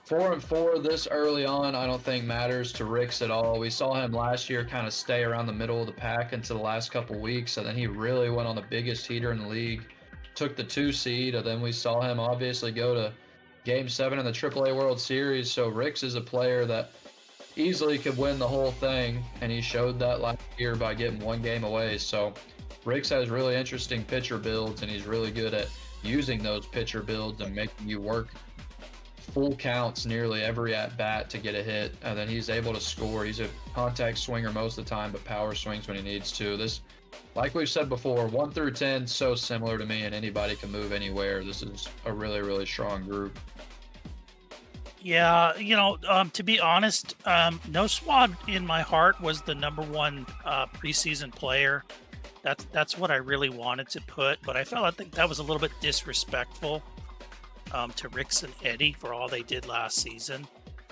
4-4 this early on, I don't think matters to Rick's at all. We saw him last year kind of stay around the middle of the pack until the last couple weeks, and then he really went on the biggest heater in the league, took the 2 seed, and then we saw him obviously go to Game 7 in the AAA World Series. So Rick's is a player that easily could win the whole thing, and he showed that last year by getting 1 game away. So Riggs has really interesting pitcher builds, and he's really good at using those pitcher builds and making you work full counts nearly every at-bat to get a hit, and then he's able to score. He's a contact swinger most of the time, but power swings when he needs to. This, like we've said before, 1 through 10, so similar to me, and anybody can move anywhere. This is a really, really strong group. Yeah, to be honest, Noswat in my heart was the #1 preseason player. That's what I really wanted to put, but I think that was a little bit disrespectful to Ricks and Eddie for all they did last season.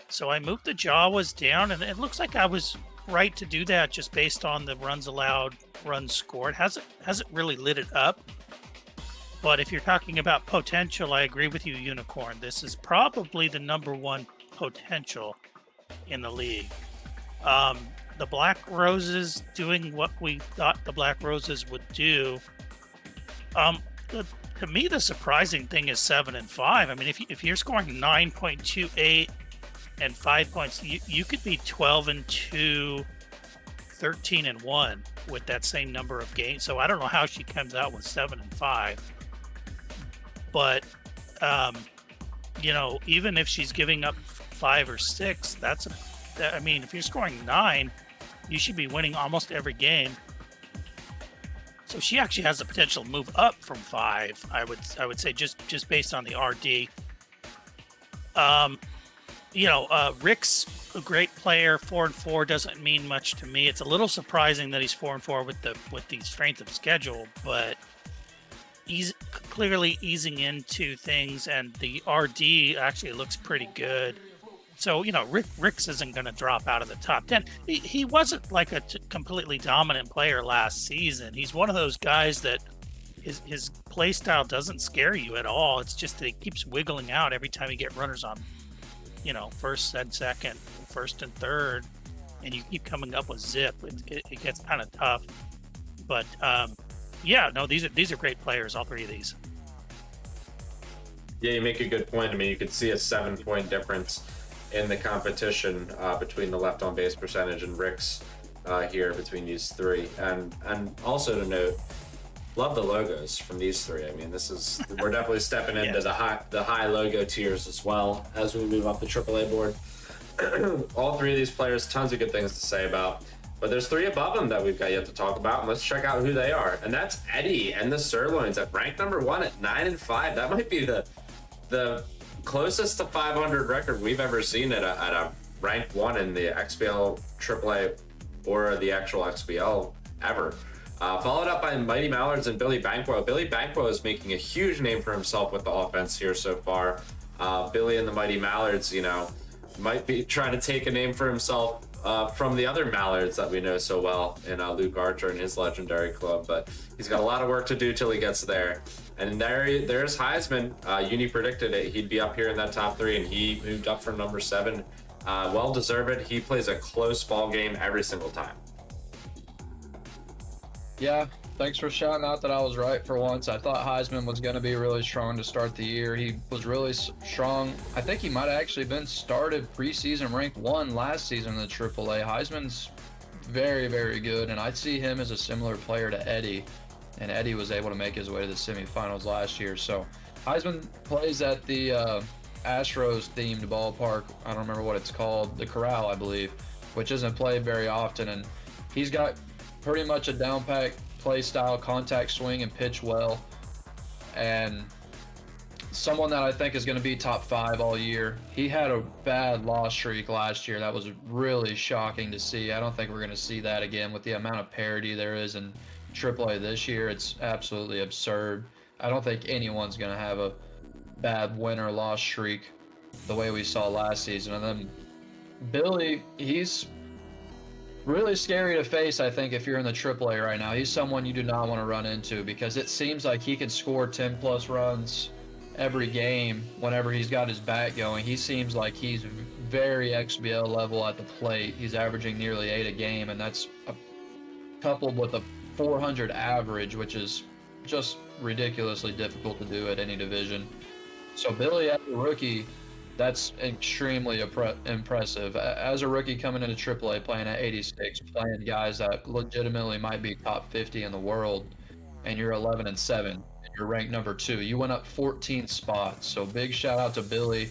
So I moved the Jawas down, and it looks like I was right to do that just based on the runs allowed, runs scored. Hasn't really lit it up. But if you're talking about potential, I agree with you, Unicorn. This is probably the #1 potential in the league. The Black Roses doing what we thought the Black Roses would do. To me, the surprising thing is 7 and 5. I mean, if you're scoring 9.28 and 5 points, you could be 12-2, 13-1 with that same number of games. So I don't know how she comes out with 7 and 5. But even if she's giving up 5 or 6, if you're scoring 9, you should be winning almost every game. So she actually has the potential to move up from 5. I would say just based on the RD. Rick's a great player. 4-4 doesn't mean much to me. It's a little surprising that he's 4-4 with the strength of schedule, but he's clearly easing into things, and the RD actually looks pretty good. So, Ricks isn't going to drop out of the top 10. He wasn't like a completely dominant player last season. He's one of those guys that his play style doesn't scare you at all. It's just that he keeps wiggling out every time you get runners on, first and second, first and third, and you keep coming up with zip. It gets kind of tough. But, these are great players, all 3 of these. Yeah, you make a good point. I mean, you could see a 7-point difference in the competition between the left on base percentage and Rick's here between these 3. And also to note, love the logos from these 3. I mean, we're definitely stepping into the high logo tiers as well as we move up the AAA board. All 3 of these players, tons of good things to say about. But there's 3 above them that we've got yet to talk about, and let's check out who they are. And that's Eddie and the Sirloins at ranked #1 at 9 and 5. That might be the closest to 500 record we've ever seen at a ranked 1 in the XBL, AAA, or the actual XBL ever. Followed up by Mighty Mallards and Billy Banquo. Billy Banquo is making a huge name for himself with the offense here so far. Billy and the Mighty Mallards, you know, might be trying to take a name for himself from the other Mallards that we know so well in Luke Archer and his legendary club, but he's got a lot of work to do till he gets there. And there's Heisman. Uni predicted it. He'd be up here in that top 3, and he moved up from number 7. Well deserved. He plays a close ball game every single time. Yeah, thanks for shouting out that I was right for once. I thought Heisman was going to be really strong to start the year. He was really strong. I think he might have actually been started preseason ranked 1 last season in the AAA. Heisman's very, very good, and I'd see him as a similar player to Eddie. And Eddie was able to make his way to the semifinals last year. So Heisman plays at the Astros-themed ballpark. I don't remember what it's called, the Corral, I believe, which isn't played very often. And he's got pretty much a down-pack play style, contact swing, and pitch well. And someone that I think is going to be top 5 all year. He had a bad loss streak last year. That was really shocking to see. I don't think we're going to see that again with the amount of parity there is in AAA this year. It's absolutely absurd. I don't think anyone's going to have a bad win or loss streak the way we saw last season. And then Billy, he's really scary to face, I think, if you're in the AAA right now. He's someone you do not want to run into because it seems like he can score 10-plus runs every game whenever he's got his bat going. He seems like he's very XBL level at the plate. He's averaging nearly 8 a game, and that's coupled with a 400 average, which is just ridiculously difficult to do at any division. So Billy, as a rookie, that's extremely impressive. As a rookie coming into AAA, playing at 86, playing guys that legitimately might be top 50 in the world, and you're 11-7, and you're ranked number 2. You went up 14 spots. So big shout out to Billy.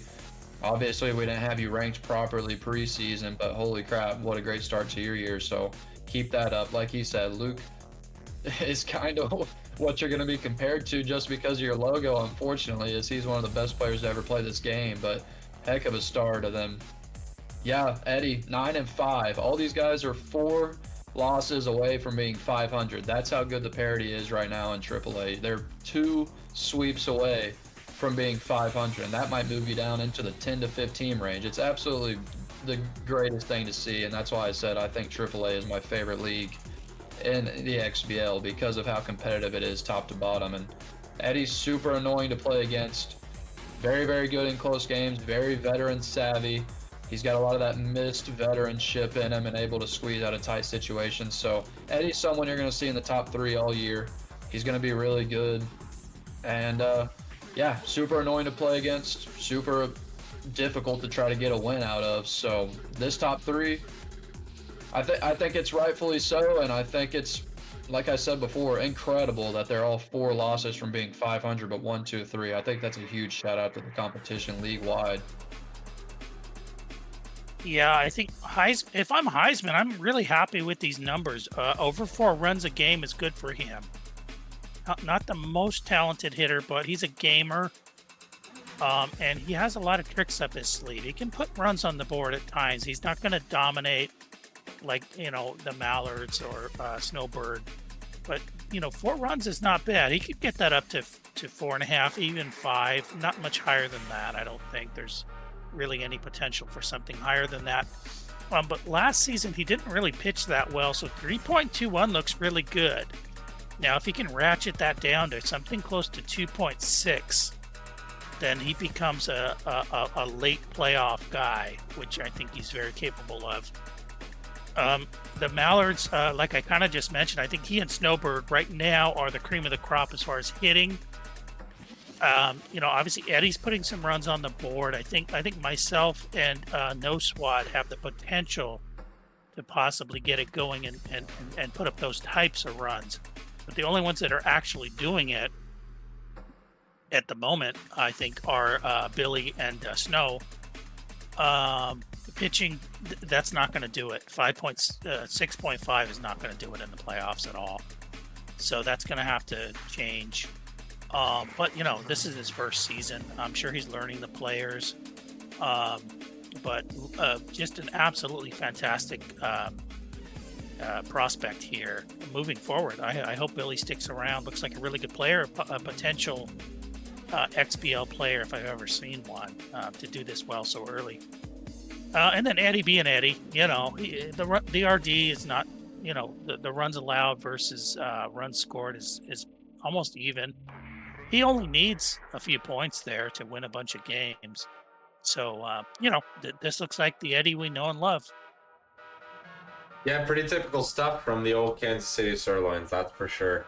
Obviously, we didn't have you ranked properly preseason, but holy crap, what a great start to your year. So keep that up. Like he said, Luke is kind of what you're going to be compared to just because of your logo, unfortunately, is he's one of the best players to ever play this game, but heck of a start to them. Yeah, Eddie, 9-5. All these guys are 4 losses away from being 500. That's how good the parity is right now in AAA. They're 2 sweeps away from being 500, and that might move you down into the 10 to 15 range. It's absolutely the greatest thing to see, and that's why I said I think AAA is my favorite league in the XBL because of how competitive it is top to bottom. And Eddie's super annoying to play against. Very, very good in close games, very veteran savvy. He's got a lot of that missed veteranship in him and able to squeeze out of tight situations. So Eddie's someone you're going to see in the top 3 all year. He's going to be really good. And yeah, super annoying to play against, super difficult to try to get a win out of. So this top 3, I think it's rightfully so, and I think it's, like I said before, incredible that they're all 4 losses from being 500, but 1, 2, 3. I think that's a huge shout out to the competition league-wide. Yeah, I think if I'm Heisman, I'm really happy with these numbers. Over 4 runs a game is good for him. Not the most talented hitter, but he's a gamer, and he has a lot of tricks up his sleeve. He can put runs on the board at times. He's not going to dominate like, you know, the Mallards or Snowbird, but, you know, 4 runs is not bad. He could get that up to 4.5, even 5. Not much higher than that. I don't think there's really any potential for something higher than that. But last season he didn't really pitch that well, so 3.21 looks really good. Now if he can ratchet that down to something close to 2.6, then he becomes a late playoff guy, which I think he's very capable of. The Mallards, like I kind of just mentioned, I think he and Snowbird right now are the cream of the crop as far as hitting. You know, obviously Eddie's putting some runs on the board. I think myself and No Swad have the potential to possibly get it going and put up those types of runs. But the only ones that are actually doing it at the moment, I think, are Billy and Snow. Pitching, that's not going to do it. 6.5 is not going to do it in the playoffs at all. So that's going to have to change. But, you know, this is his first season. I'm sure he's learning the players. but just an absolutely fantastic prospect here moving forward. I hope Billy sticks around. Looks like a really good player, a potential XBL player if I've ever seen one to do this well so early. And then Eddie being Eddie, the RD is not, the runs allowed versus runs scored is almost even. He only needs a few points there to win a bunch of games. So, this looks like the Eddie we know and love. Yeah, pretty typical stuff from the old Kansas City Sirloins, that's for sure.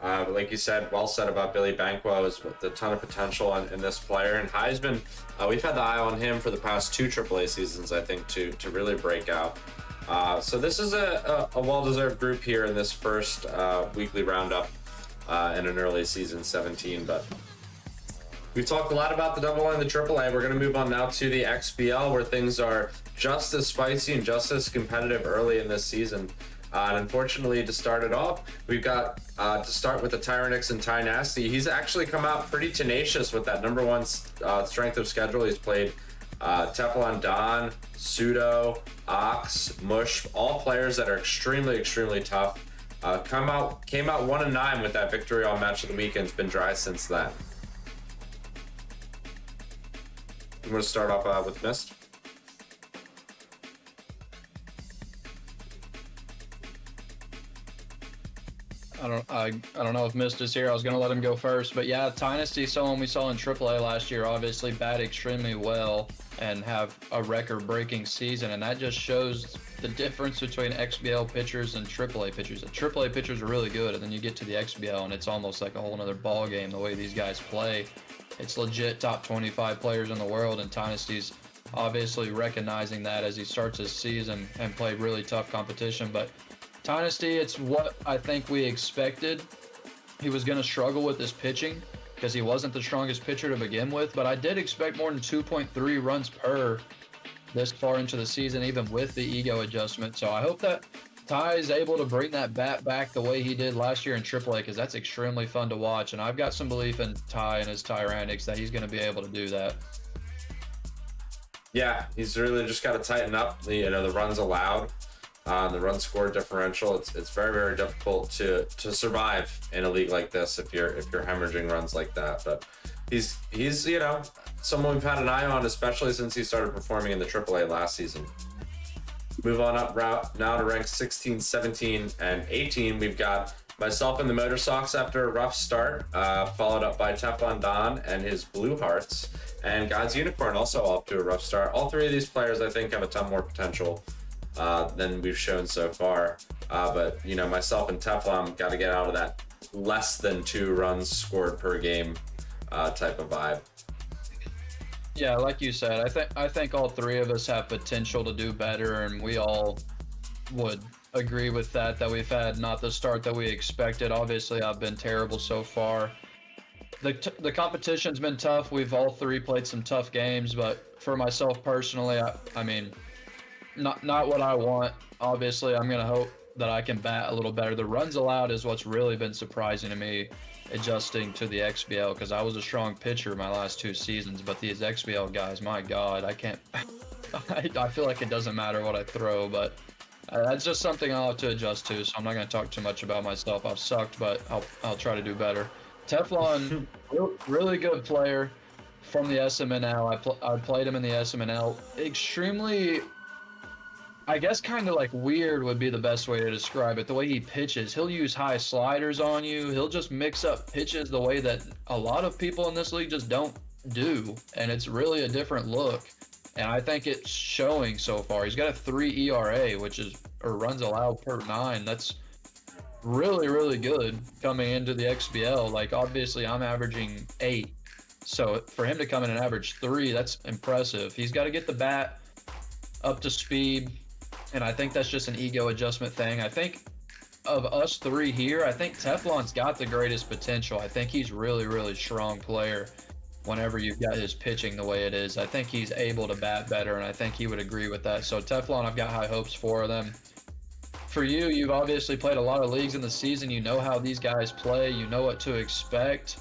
Like you said, well said about Billy Banquo, is with a ton of potential in this player. And Heisman, we've had the eye on him for the past 2 AAA seasons, I think, to really break out. So this is a well-deserved group here in this first weekly roundup in an early season 17. But we've talked a lot about the AA and the AAA. We're going to move on now to the XBL, where things are just as spicy and just as competitive early in this season. And unfortunately, to start it off, we've got to start with the Tyrannix and Ty Nasty. He's actually come out pretty tenacious with that number 1 strength of schedule. He's played Teflon Don, Pseudo, Ox, Mush, all players that are extremely, extremely tough. Came out 1-9 with that victory on Match of the Weekend. It's been dry since then. I'm going to start off with Mist. I don't know if Mist is here. I was going to let him go first, but yeah, Dynasty, someone we saw in AAA last year, obviously bat extremely well and have a record-breaking season, and that just shows the difference between XBL pitchers and AAA pitchers. The AAA pitchers are really good, and then you get to the XBL, and it's almost like a whole other ball game the way these guys play. It's legit top 25 players in the world, and Dynasty's obviously recognizing that as he starts his season and played really tough competition. But Dynasty, it's what I think we expected. He was going to struggle with his pitching because he wasn't the strongest pitcher to begin with, but I did expect more than 2.3 runs per this far into the season, even with the ego adjustment. So I hope that Ty is able to bring that bat back the way he did last year in AAA, because that's extremely fun to watch, and I've got some belief in Ty and his Tyrannix that he's going to be able to do that. Yeah, he's really just got to tighten up the runs allowed. The run score differential, it's very, very difficult to survive in a league like this if you're hemorrhaging runs like that. But he's someone we've had an eye on, especially since he started performing in the AAA last season. Move on up now to ranks 16, 17, and 18. We've got myself in the Motor Sox after a rough start, followed up by Teflon Don and his Blue Hearts, and God's Unicorn also up to a rough start. All 3 of these players, I think, have a ton more potential than we've shown so far. But myself and Teflon got to get out of that less than 2 runs scored per game type of vibe. Yeah, like you said, I think all 3 of us have potential to do better, and we all would agree with that we've had not the start that we expected. Obviously, I've been terrible so far. The competition's been tough. We've all 3 played some tough games, but for myself personally, I mean, not what I want. Obviously, I'm going to hope that I can bat a little better. The runs allowed is what's really been surprising to me, adjusting to the XBL, because I was a strong pitcher my last 2 seasons, but these XBL guys, my God, I can't. I feel like it doesn't matter what I throw, but that's just something I'll have to adjust to. So I'm not going to talk too much about myself. I've sucked, but I'll try to do better. Teflon, really good player from the SMNL. I played him in the SMNL. Extremely, I guess, kind of like weird would be the best way to describe it. The way he pitches, he'll use high sliders on you. He'll just mix up pitches the way that a lot of people in this league just don't do, and it's really a different look. And I think it's showing so far. He's got a 3 ERA, which is, or runs allowed per 9. That's really, really good coming into the XBL. Like, obviously, I'm averaging 8. So for him to come in and average 3, that's impressive. He's got to get the bat up to speed, and I think that's just an ego adjustment thing. I think of us 3 here, I think Teflon's got the greatest potential. I think he's really, really strong player whenever you've got his pitching the way it is. I think he's able to bat better, and I think he would agree with that. So Teflon, I've got high hopes for them. For you, you've obviously played a lot of leagues in the season. You know how these guys play. You know what to expect.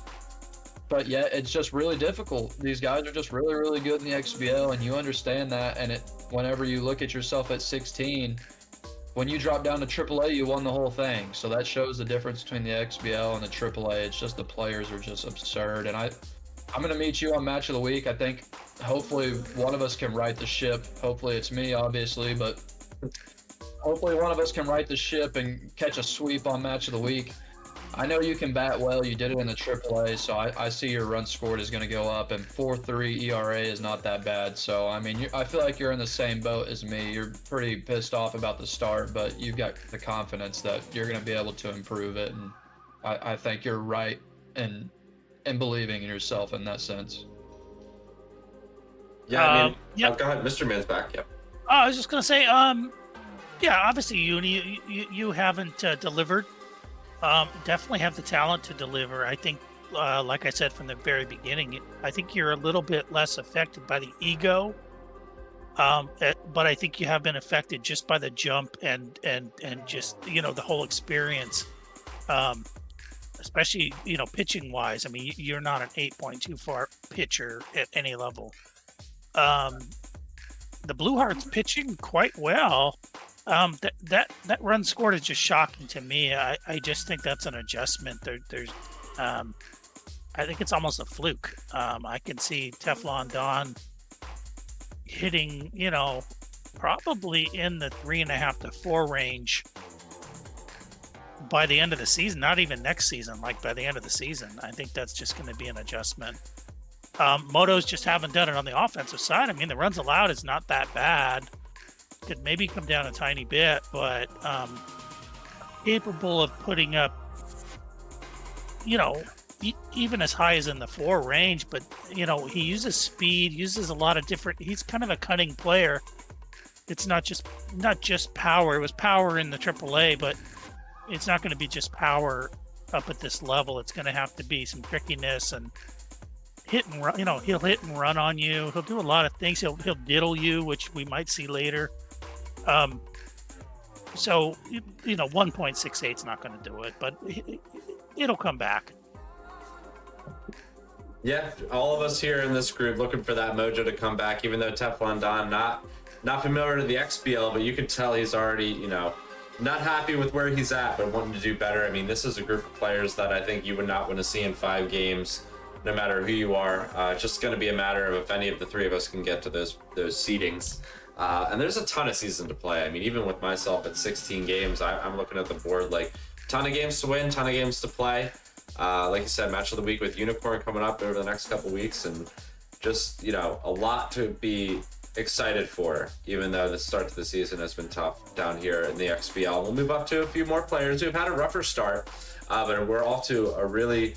but yet it's just really difficult. These guys are just really, really good in the XBL, and you understand that. And whenever you look at yourself at 16, when you drop down to AAA, you won the whole thing. So that shows the difference between the XBL and the AAA. It's just the players are just absurd. And I'm going to meet you on Match of the Week. I think hopefully one of us can right the ship. Hopefully it's me, obviously, but hopefully one of us can right the ship and catch a sweep on Match of the Week. I know you can bat well. You did it in the AAA, so I see your run scored is going to go up, and 4.3 ERA is not that bad. So, I mean, I feel like you're in the same boat as me. You're pretty pissed off about the start, but you've got the confidence that you're going to be able to improve it, and I think you're right in believing in yourself in that sense. Yeah, I mean, yep. Go ahead. Mr. Man's back. Yep. I was just going to say, yeah, obviously, you haven't delivered. Definitely have the talent to deliver. I think, like I said from the very beginning, I think you're a little bit less affected by the ego, but I think you have been affected just by the jump and just the whole experience, especially pitching wise. I mean, you're not an 8.24 pitcher at any level. The Blue Hearts pitching quite well. That run scored is just shocking to me. I just think that's an adjustment. There's I think it's almost a fluke. I can see Teflon Don hitting, probably in the 3.5 to 4 range by the end of the season. Not even next season, like by the end of the season. I think that's just going to be an adjustment. Motos just haven't done it on the offensive side. I mean, the runs allowed is not that bad. Could maybe come down a tiny bit, but capable of putting up, even as high as in the 4 range. But he uses speed, uses a lot of different. He's kind of a cunning player. It's not just power. It was power in the AAA, but it's not going to be just power up at this level. It's going to have to be some trickiness and hit and run. He'll hit and run on you. He'll do a lot of things. He'll diddle you, which we might see later. So 1.68 is not going to do it, but it'll come back. Yeah, all of us here in this group looking for that mojo to come back, even though Teflon Don not familiar to the XBL, but you could tell he's already, not happy with where he's at, but wanting to do better. I mean, this is a group of players that I think you would not want to see in 5 games, no matter who you are. It's just going to be a matter of if any of the 3 of us can get to those seedings. And there's a ton of season to play. I mean, even with myself at 16 games, I'm looking at the board like ton of games to win, ton of games to play. Like you said, Match of the Week with Unicorn coming up over the next couple weeks, and just a lot to be excited for, even though the start to the season has been tough down here in the XBL. We'll move up to a few more players who've had a rougher start, but we're off to a really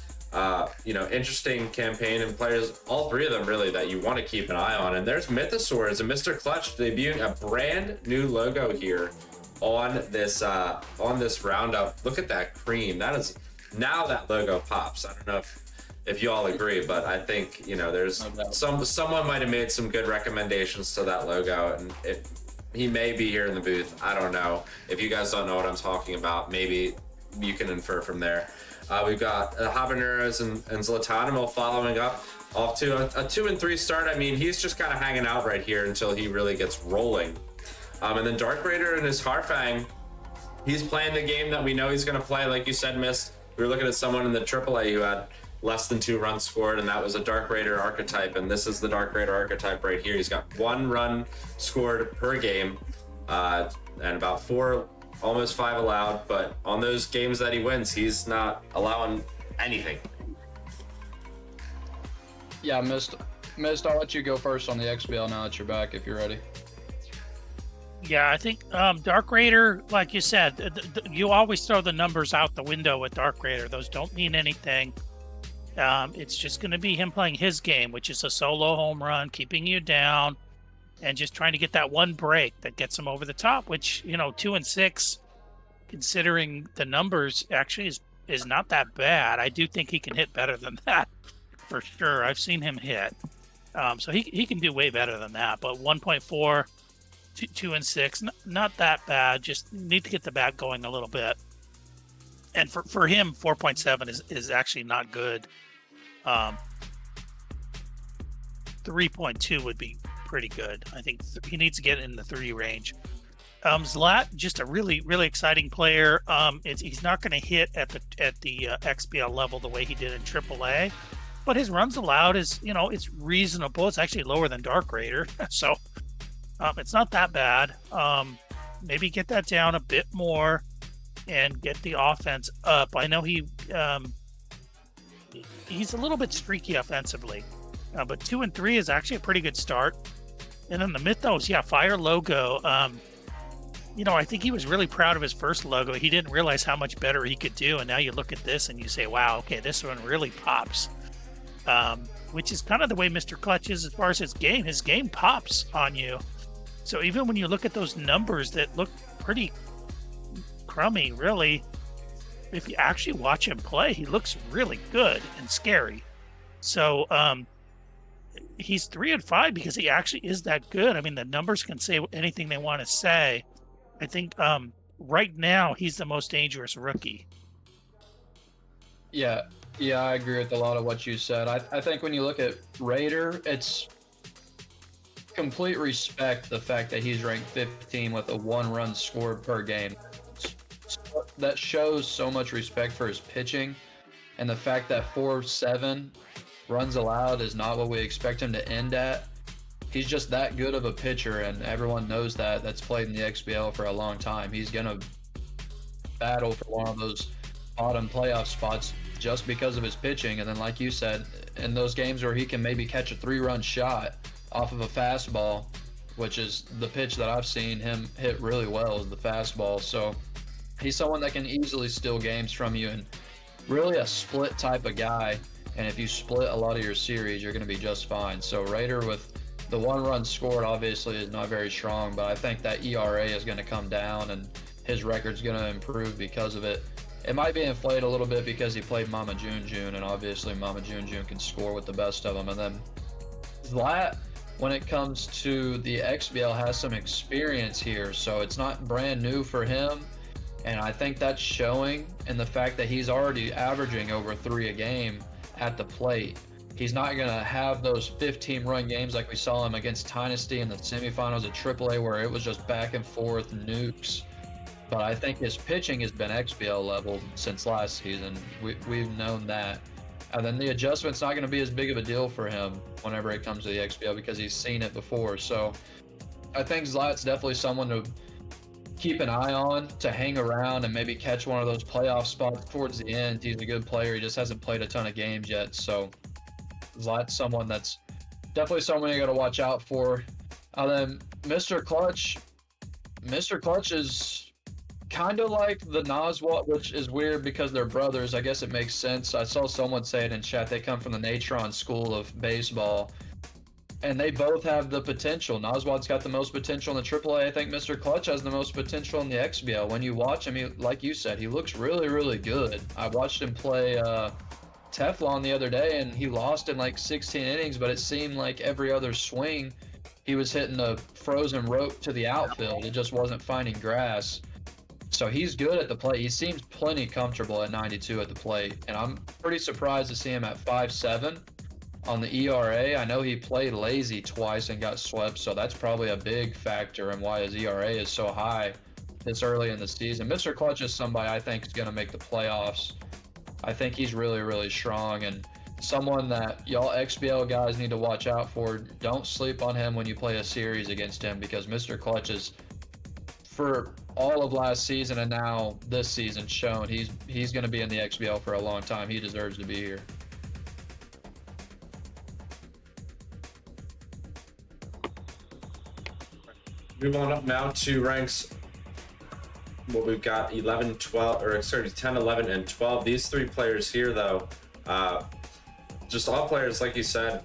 interesting campaign, and players, all 3 of them really, that you want to keep an eye on. And there's Mythosaurs and Mr. Clutch debuting a brand new logo here on this roundup. Look at that cream. Now that logo pops. I don't know if you all agree, but I think there's someone might have made some good recommendations to that logo, and he may be here in the booth. I don't know. If you guys don't know what I'm talking about, maybe you can infer from there. We've got Habaneros and Zlatanimo following up off to a 2-3 start. I mean, he's just kind of hanging out right here until he really gets rolling. And then Dark Raider and his Harfang, he's playing the game that we know he's going to play. Like you said, Miss, we were looking at someone in the AAA who had less than 2 runs scored, and that was a Dark Raider archetype. And this is the Dark Raider archetype right here. He's got 1 run scored per game, and about 4, almost 5 allowed. But on those games that he wins, he's not allowing anything. Yeah, Mist, I'll let you go first on the XBL now that you're back, if you're ready. Yeah, I think Dark Raider, like you said, you always throw the numbers out the window with Dark Raider. Those don't mean anything. It's just going to be him playing his game, which is a solo home run, keeping you down, and just trying to get that one break that gets him over the top, which, 2-6, considering the numbers, actually is not that bad. I do think he can hit better than that, for sure. I've seen him hit. So he can do way better than that, but 1.4... 2-6, not that bad. Just need to get the bat going a little bit. And for him, 4.7 is actually not good. 3.2 would be pretty good. I think he needs to get in the 3 range. Zlat, just a really, really exciting player. He's not going to hit at the XBL level the way he did in AAA, but his runs allowed is, it's reasonable. It's actually lower than Dark Raider, so it's not that bad. Maybe get that down a bit more and get the offense up. I know he's a little bit streaky offensively, but 2 and 3 is actually a pretty good start. And then the mythos, Fire logo. I think he was really proud of his first logo. He didn't realize how much better he could do, and now you look at this and you say, wow, okay, this one really pops. Which is kind of the way Mr. Clutch is as far as his game pops on you. So even when you look at those numbers that look pretty crummy, really, if you actually watch him play, he looks really good and scary. So he's 3 and 5 because he actually is that good. I mean, the numbers can say anything they want to say. I think right now he's the most dangerous rookie. Yeah, I agree with a lot of what you said. I think when you look at Raider, it's complete respect the fact that he's ranked 15 with a 1 run scored per game. That shows so much respect for his pitching, and the fact that 4.7 runs allowed is not what we expect him to end at. He's just that good of a pitcher, and everyone knows that. That's played in the XBL for a long time. He's going to battle for one of those bottom playoff spots just because of his pitching. And then, like you said, in those games where he can maybe catch a 3-run shot off of a fastball, which is the pitch that I've seen him hit really well, is the fastball. So he's someone that can easily steal games from you, and really a split type of guy. And if you split a lot of your series, you're going to be just fine. So Raider, with the 1 run scored, obviously is not very strong, but I think that ERA is going to come down and his record's going to improve because of it. It might be inflated a little bit because he played Mama June, and obviously Mama June can score with the best of them. And then Zlat, when it comes to the XBL, has some experience here, so it's not brand new for him. And I think that's showing in the fact that he's already averaging over 3 a game at the plate. He's not going to have those 15-run games like we saw him against Dynasty in the semifinals at AAA, where it was just back and forth nukes. But I think his pitching has been XBL level since last season. We've known that. And then the adjustment's not going to be as big of a deal for him whenever it comes to the XBL because he's seen it before. So I think Zlat's definitely someone to keep an eye on, to hang around and maybe catch one of those playoff spots towards the end. He's a good player. He just hasn't played a ton of games yet. So Zlat's someone that's definitely someone you got to watch out for. Then Mr. Clutch is kind of like the Naswat, which is weird because they're brothers. I guess it makes sense. I saw someone say it in chat. They come from the Natron School of Baseball, and they both have the potential. Naswat's got the most potential in the AAA. I think Mr. Clutch has the most potential in the XBL. When you watch him, like you said, he looks really, really good. I watched him play Teflon the other day, and he lost in like 16 innings, but it seemed like every other swing he was hitting a frozen rope to the outfield. It just wasn't finding grass. So he's good at the plate. He seems plenty comfortable at 92 at the plate, and I'm pretty surprised to see him at 5.7 on the ERA. I know he played lazy twice and got swept, so that's probably a big factor in why his ERA is so high this early in the season. Mr. Clutch is somebody I think is going to make the playoffs. I think he's really, really strong, and someone that y'all XBL guys need to watch out for. Don't sleep on him when you play a series against him, because Mr. Clutch is, for all of last season and now this season, shown he's going to be in the XBL for a long time. He deserves to be here. Move on up now to ranks. What we've got 11, 12, or sorry, 10, 11, and 12. These 3 players here, though, just all players, like you said,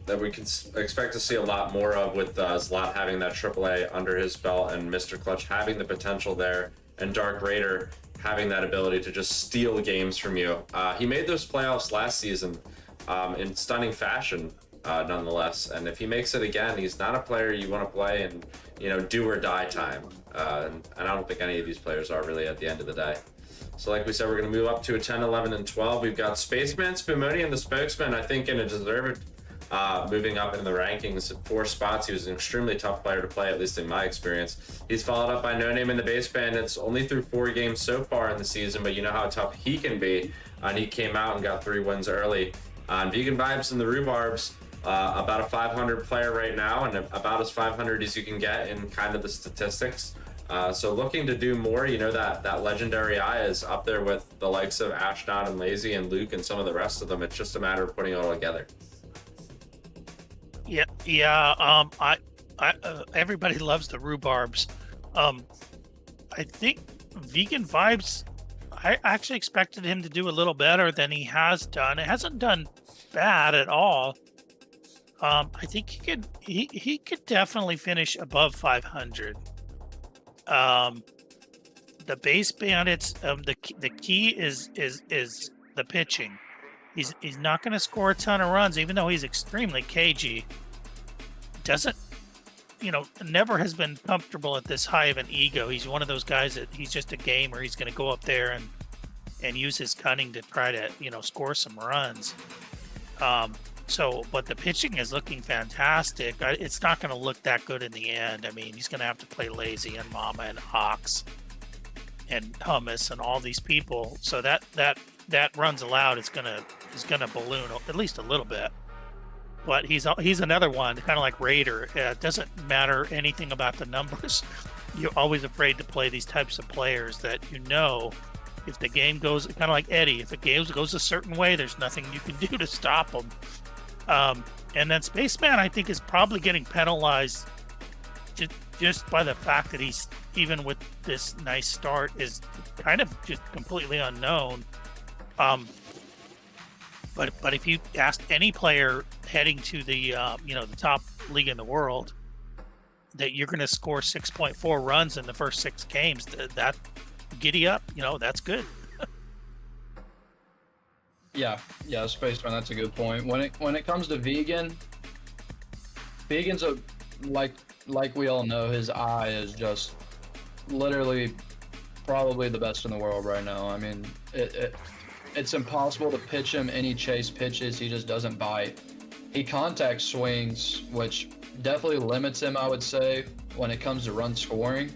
that we can expect to see a lot more of, with Zlat having that AAA under his belt and Mr. Clutch having the potential there, and Dark Raider having that ability to just steal games from you. He made those playoffs last season in stunning fashion, nonetheless. And if he makes it again, he's not a player you want to play in, do or die time. And I don't think any of these players are really at the end of the day. So like we said, we're going to move up to a 10, 11, and 12. We've got Spaceman, Spumoni, and the Spokesman, I think, in a deserved moving up in the rankings. 4 spots. He was an extremely tough player to play, at least in my experience. He's followed up by No Name in the Base Bandits, only through 4 games so far in the season, but you know how tough he can be. And he came out and got 3 wins early. Vegan Vibes and the Rhubarbs, about a 500 player right now, and about as 500 as you can get in kind of the statistics. So looking to do more. You know, that legendary eye is up there with the likes of Ashdod and Lazy and Luke and some of the rest of them. It's just a matter of putting it all together. Yeah. Everybody loves the Rhubarbs. I think Vegan Vibes, I actually expected him to do a little better than he has done. It hasn't done bad at all. I think he could definitely finish above 500. The Base Bandits, the key is the pitching. He's not going to score a ton of runs, even though he's extremely cagey. Doesn't, never has been comfortable at this high of an ego. He's one of those guys that he's just a gamer. He's going to go up there and use his cunning to try to, score some runs. But the pitching is looking fantastic. It's not going to look that good in the end. I mean, he's going to have to play Lazy and Mama and Ox and Hummus and all these people. So that runs allowed is gonna balloon at least a little bit. But he's another one, kind of like Raider. It doesn't matter anything about the numbers. You're always afraid to play these types of players that if the game goes, kind of like Eddie, if the game goes a certain way, there's nothing you can do to stop them. And then Spaceman, I think, is probably getting penalized just by the fact that he's, even with this nice start, is kind of just completely unknown. But if you asked any player heading to the the top league in the world that you're going to score 6.4 runs in the first 6 games, that giddy up, that's good. Yeah, Spaceman, that's a good point. When it comes to Vegan's like we all know, his eye is just literally probably the best in the world right now. I mean, it's impossible to pitch him any chase pitches. He just doesn't bite. He contact swings, which definitely limits him, I would say, when it comes to run scoring.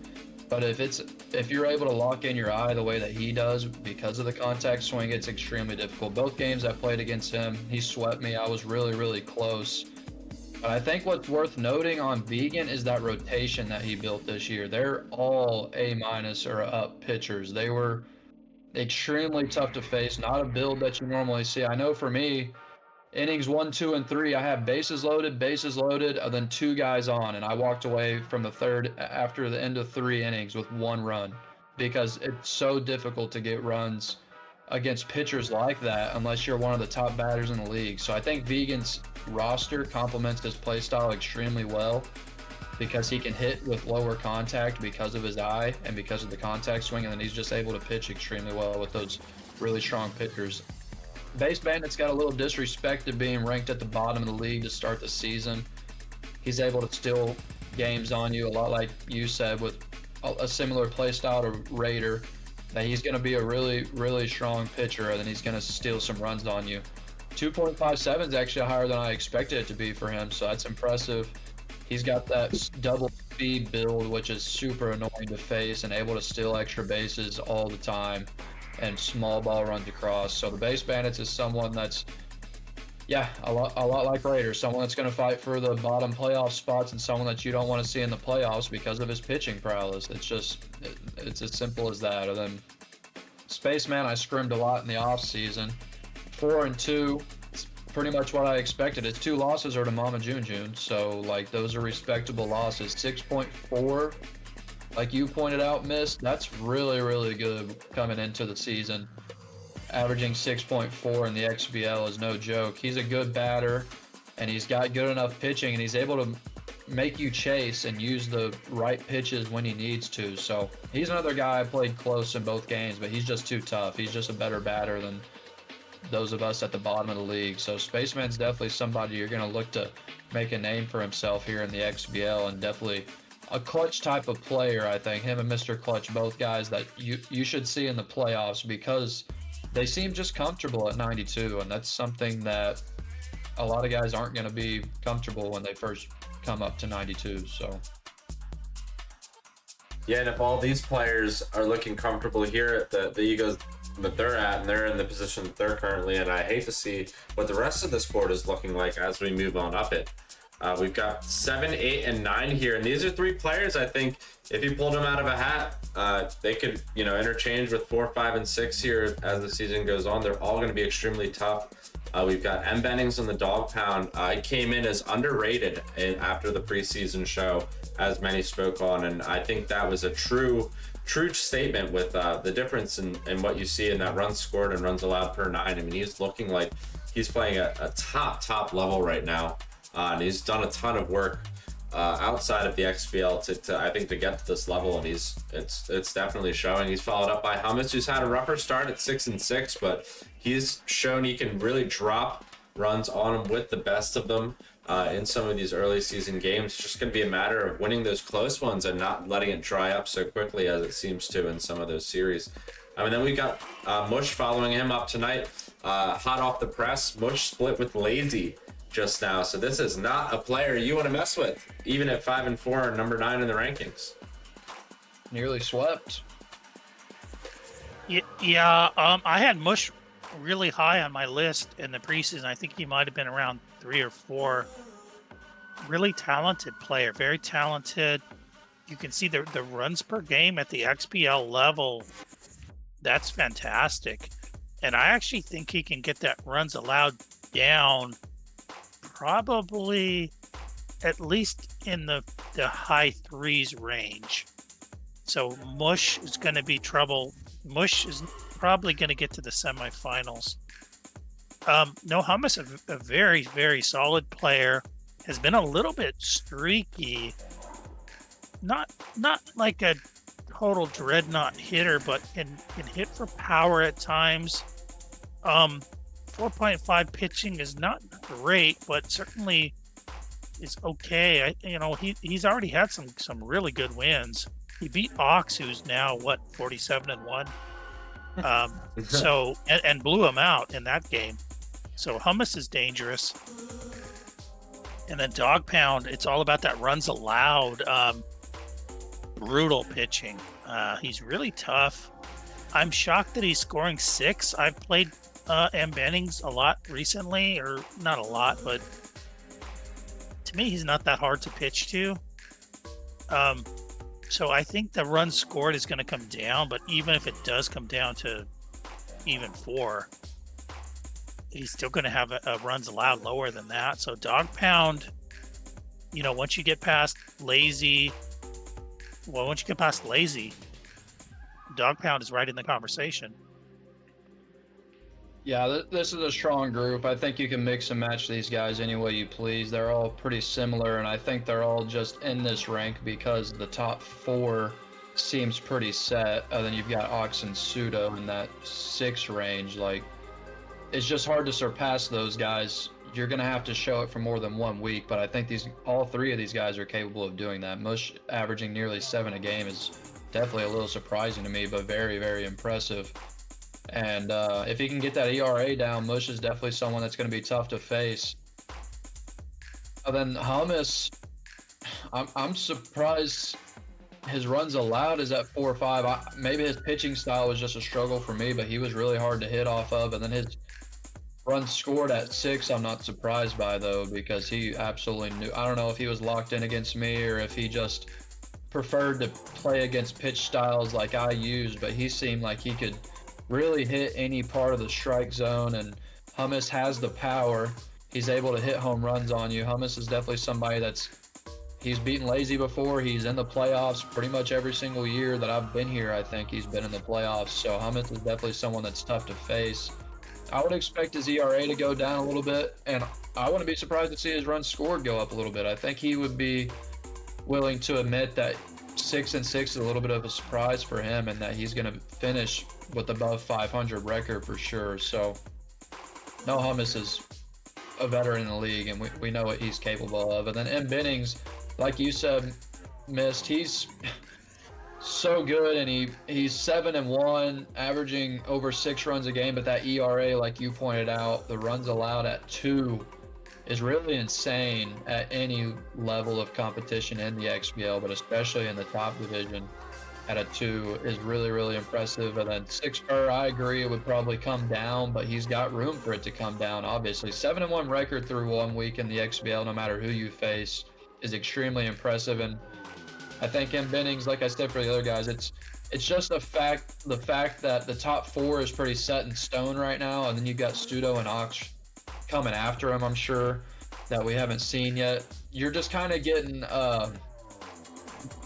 But if you're able to lock in your eye the way that he does because of the contact swing, it's extremely difficult. Both games I played against him, he swept me. I was really, really close. But I think what's worth noting on Vegan is that rotation that he built this year. They're all A- or up pitchers. They were extremely tough to face, not a build that you normally see. I know for me, innings 1, 2, and 3, I have bases loaded, and then 2 guys on, and I walked away from the third after the end of 3 innings with 1 run because it's so difficult to get runs against pitchers like that unless you're one of the top batters in the league. So I think Vegan's roster complements his play style extremely well because he can hit with lower contact because of his eye and because of the contact swing, and then he's just able to pitch extremely well with those really strong pitchers. Base Bandit's got a little disrespect of being ranked at the bottom of the league to start the season. He's able to steal games on you, a lot like you said, with a similar play style to Raider, that he's going to be a really, really strong pitcher, and then he's going to steal some runs on you. 2.57 is actually higher than I expected it to be for him, so that's impressive. He's got that double speed build, which is super annoying to face, and able to steal extra bases all the time and small ball runs across. So the Base Bandits is someone that's, a lot like Raiders, someone that's going to fight for the bottom playoff spots and someone that you don't want to see in the playoffs because of his pitching prowess. It's as simple as that. And then Spaceman, I scrimmed a lot in the offseason. 4-2, it's pretty much what I expected. His 2 losses are to Mama June, so those are respectable losses. 6.4, like you pointed out, Miss, that's really, really good coming into the season. Averaging 6.4 in the XBL is no joke. He's a good batter, and he's got good enough pitching, and he's able to make you chase and use the right pitches when he needs to. So he's another guy I played close in both games, but he's just too tough. He's just a better batter than those of us at the bottom of the league. So Spaceman's definitely somebody you're going to look to make a name for himself here in the XBL, and definitely a clutch type of player. I think him and Mr. Clutch, both guys that you should see in the playoffs, because they seem just comfortable at 92, and that's something that a lot of guys aren't going to be comfortable when they first come up to 92. So Yeah, and if all these players are looking comfortable here at the egos that they're at, and they're in the position that they're currently in, I hate to see what the rest of this board is looking like as we move on up it. We've got 7, 8, and 9 here, and these are 3 players I think if you pulled them out of a hat, they could, you know, interchange with 4, 5, and 6 here as the season goes on. They're all going to be extremely tough. We've got M. Bennings on the dog pound. He came in as underrated after the preseason show, as many spoke on, and I think that was a true statement with the difference in what you see in that runs scored and runs allowed per 9. I mean, he's looking like he's playing a top level right now, and he's done a ton of work outside of the XBL to I think to get to this level, and it's definitely showing. He's followed up by Hummus, who's had a rougher start at 6 and 6, but he's shown he can really drop runs on him with the best of them in some of these early season games. It's just going to be a matter of winning those close ones and not letting it dry up so quickly as it seems to in some of those series. I mean, then we got Mush following him up tonight, hot off the press. Mush split with Lazy just now, so this is not a player you want to mess with, even at 5 and 4 and number 9 in the rankings. nearly swept. Yeah, I had Mush really high on my list in the preseason. I think he might have been around 3 or 4. Really talented player, very talented. You can see the runs per game at the XBL level. That's fantastic. And I actually think he can get that runs allowed down probably at least in the high 3s range. So Mush is going to be trouble. Mush is probably going to get to the semifinals. No, Hummus, a very, very solid player, has been a little bit streaky. Not like a total dreadnought hitter, but can hit for power at times. 4.5 pitching is not great, but certainly is okay. He's already had some really good wins. He beat Ox, who's now 47-1. So and blew him out in that game. So Hummus is dangerous. And then Dog Pound, it's all about that runs allowed. Brutal pitching. He's really tough. I'm shocked that he's scoring 6. I've played M. Bennings a lot recently, or not a lot, but to me, he's not that hard to pitch to. So I think the run scored is going to come down, but even if it does come down to even 4, he's still going to have a runs allowed lower than that. So Dog Pound, once you get past Lazy, Dog Pound is right in the conversation. Yeah, this is a strong group. I think you can mix and match these guys any way you please. They're all pretty similar, and I think they're all just in this rank because the top 4 seems pretty set. And then you've got Ox and Pseudo in that 6 range. Like, it's just hard to surpass those guys. You're going to have to show it for more than 1 week, but I think all 3 of these guys are capable of doing that. Mush averaging nearly 7 a game is definitely a little surprising to me, but very, very impressive. And if he can get that ERA down, Mush is definitely someone that's going to be tough to face. And then Hummus, I'm surprised his runs allowed is at 4 or 5. Maybe his pitching style was just a struggle for me, but he was really hard to hit off of. And then his runs scored at 6, I'm not surprised by, though, because he absolutely knew. I don't know if he was locked in against me or if he just preferred to play against pitch styles like I used, but he seemed like he could really hit any part of the strike zone, and Hummus has the power. He's able to hit home runs on you. Hummus is definitely somebody he's beaten Lazy before. He's in the playoffs pretty much every single year that I've been here. I think he's been in the playoffs. So Hummus is definitely someone that's tough to face. I would expect his ERA to go down a little bit, and I wouldn't be surprised to see his runs scored go up a little bit. I think he would be willing to admit that 6 and 6 is a little bit of a surprise for him, and that he's going to finish with above 500 record for sure. So no, Hummus is a veteran in the league, and we know what he's capable of. And then M. Bennings, like you said, missed. He's so good, and he's 7-1, averaging over 6 runs a game. But that ERA, like you pointed out, the runs allowed at 2 is really insane at any level of competition in the XBL, but especially in the top division. At a 2 is really, really impressive. And then 6, I agree, it would probably come down, but he's got room for it to come down, obviously. 7-1 record through 1 week in the XBL, no matter who you face, is extremely impressive. And I think in Bennings, like I said for the other guys, it's just the fact that the top 4 is pretty set in stone right now, and then you've got Studo and Ox coming after him, I'm sure, that we haven't seen yet. You're just kind of getting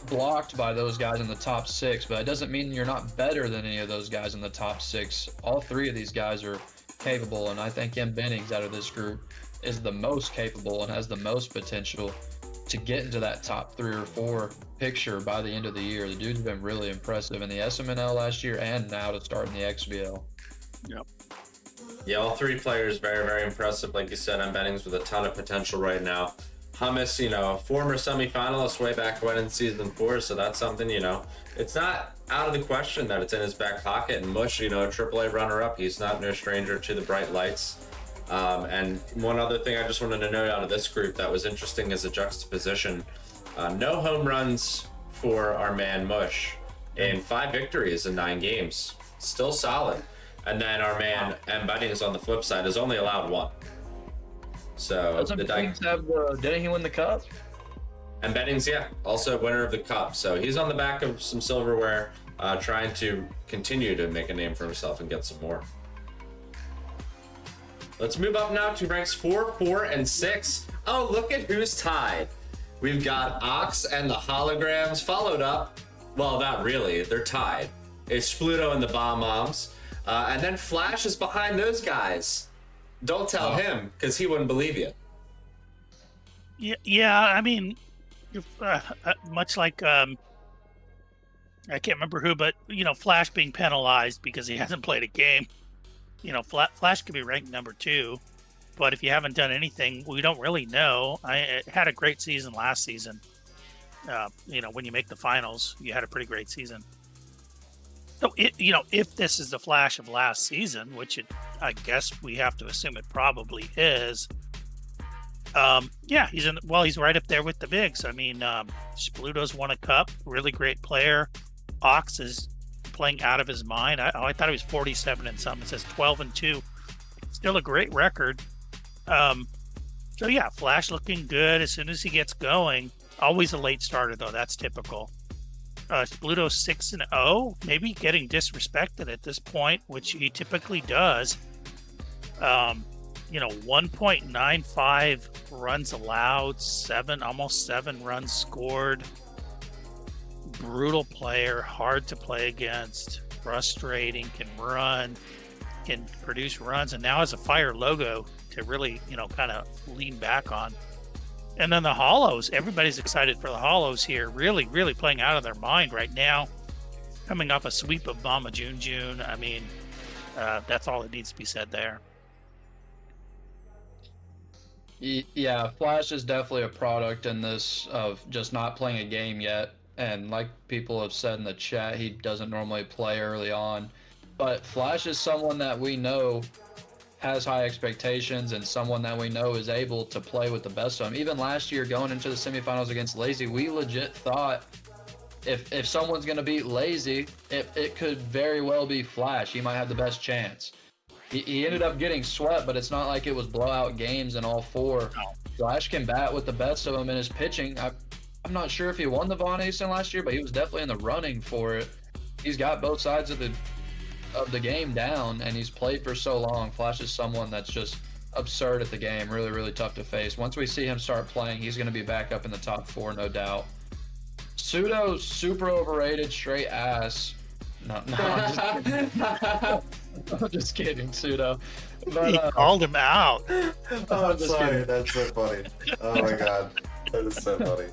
blocked by those guys in the top 6, but it doesn't mean you're not better than any of those guys in the top 6. All 3 of these guys are capable, and I think M. Bennings out of this group is the most capable and has the most potential to get into that top 3 or 4 picture by the end of the year. The dude's been really impressive in the SMNL last year and now to start in the XBL. Yep. Yeah, all 3 players very, very impressive. Like you said, M. Bennings with a ton of potential right now. Hummus, former semifinalist way back when in season 4, so that's something, it's not out of the question that it's in his back pocket. And Mush, AAA runner-up, he's not no stranger to the bright lights. And one other thing I just wanted to note out of this group that was interesting is a juxtaposition. No home runs for our man Mush in 5 victories in 9 games. Still solid. And then our man M. Bennings on the flip side has only allowed 1. So didn't he win the cup? And Bennings, yeah, also winner of the cup. So he's on the back of some silverware, trying to continue to make a name for himself and get some more. Let's move up now to ranks 4, 4, and 6. Oh, look at who's tied. We've got Ox and the Holograms followed up. Well, not really. They're tied. It's Spluto and the Bomb Moms. And then Flash is behind those guys. Don't tell him, because he wouldn't believe you. Yeah. I mean, much like I can't remember who, but Flash being penalized because he hasn't played a game. Flash could be ranked number 2, but if you haven't done anything, we don't really know. I had a great season last season. When you make the finals, you had a pretty great season. So, if this is the Flash of last season, which I guess we have to assume it probably is, he's right up there with the bigs. I mean, Spluto's won a cup, really great player. Ox is playing out of his mind. I thought he was 47 and something. It says 12-2. Still a great record. Flash looking good as soon as he gets going. Always a late starter, though. That's typical. Spluto 6-0, maybe getting disrespected at this point, which he typically does. 1.95 runs allowed, almost 7 runs scored. Brutal player, hard to play against, frustrating, can run, can produce runs, and now has a fire logo to really, kind of lean back on. And then the Hollows, everybody's excited for the Hollows here. Really, really playing out of their mind right now. Coming off a sweep of Mama June. I mean, that's all that needs to be said there. Yeah, Flash is definitely a product in this of just not playing a game yet. And like people have said in the chat, he doesn't normally play early on. But Flash is someone that we know has high expectations and someone that we know is able to play with the best of them. Even last year, going into the semifinals against Lazy, we legit thought if someone's going to beat Lazy, it could very well be Flash. He might have the best chance. He ended up getting swept, but it's not like it was blowout games in all 4. Flash can bat with the best of them in his pitching. I'm not sure if he won the Von Asen last year, but he was definitely in the running for it. He's got both sides of the game down, and he's played for so long. Flash is someone that's just absurd at the game, really, really tough to face. Once we see him start playing, he's going to be back up in the top 4, no doubt. Pseudo, super overrated, straight ass. No, I'm just kidding. I'm just kidding, Pseudo. But, he called him out. Oh, I'm sorry. That's so funny. Oh my god, that is so funny.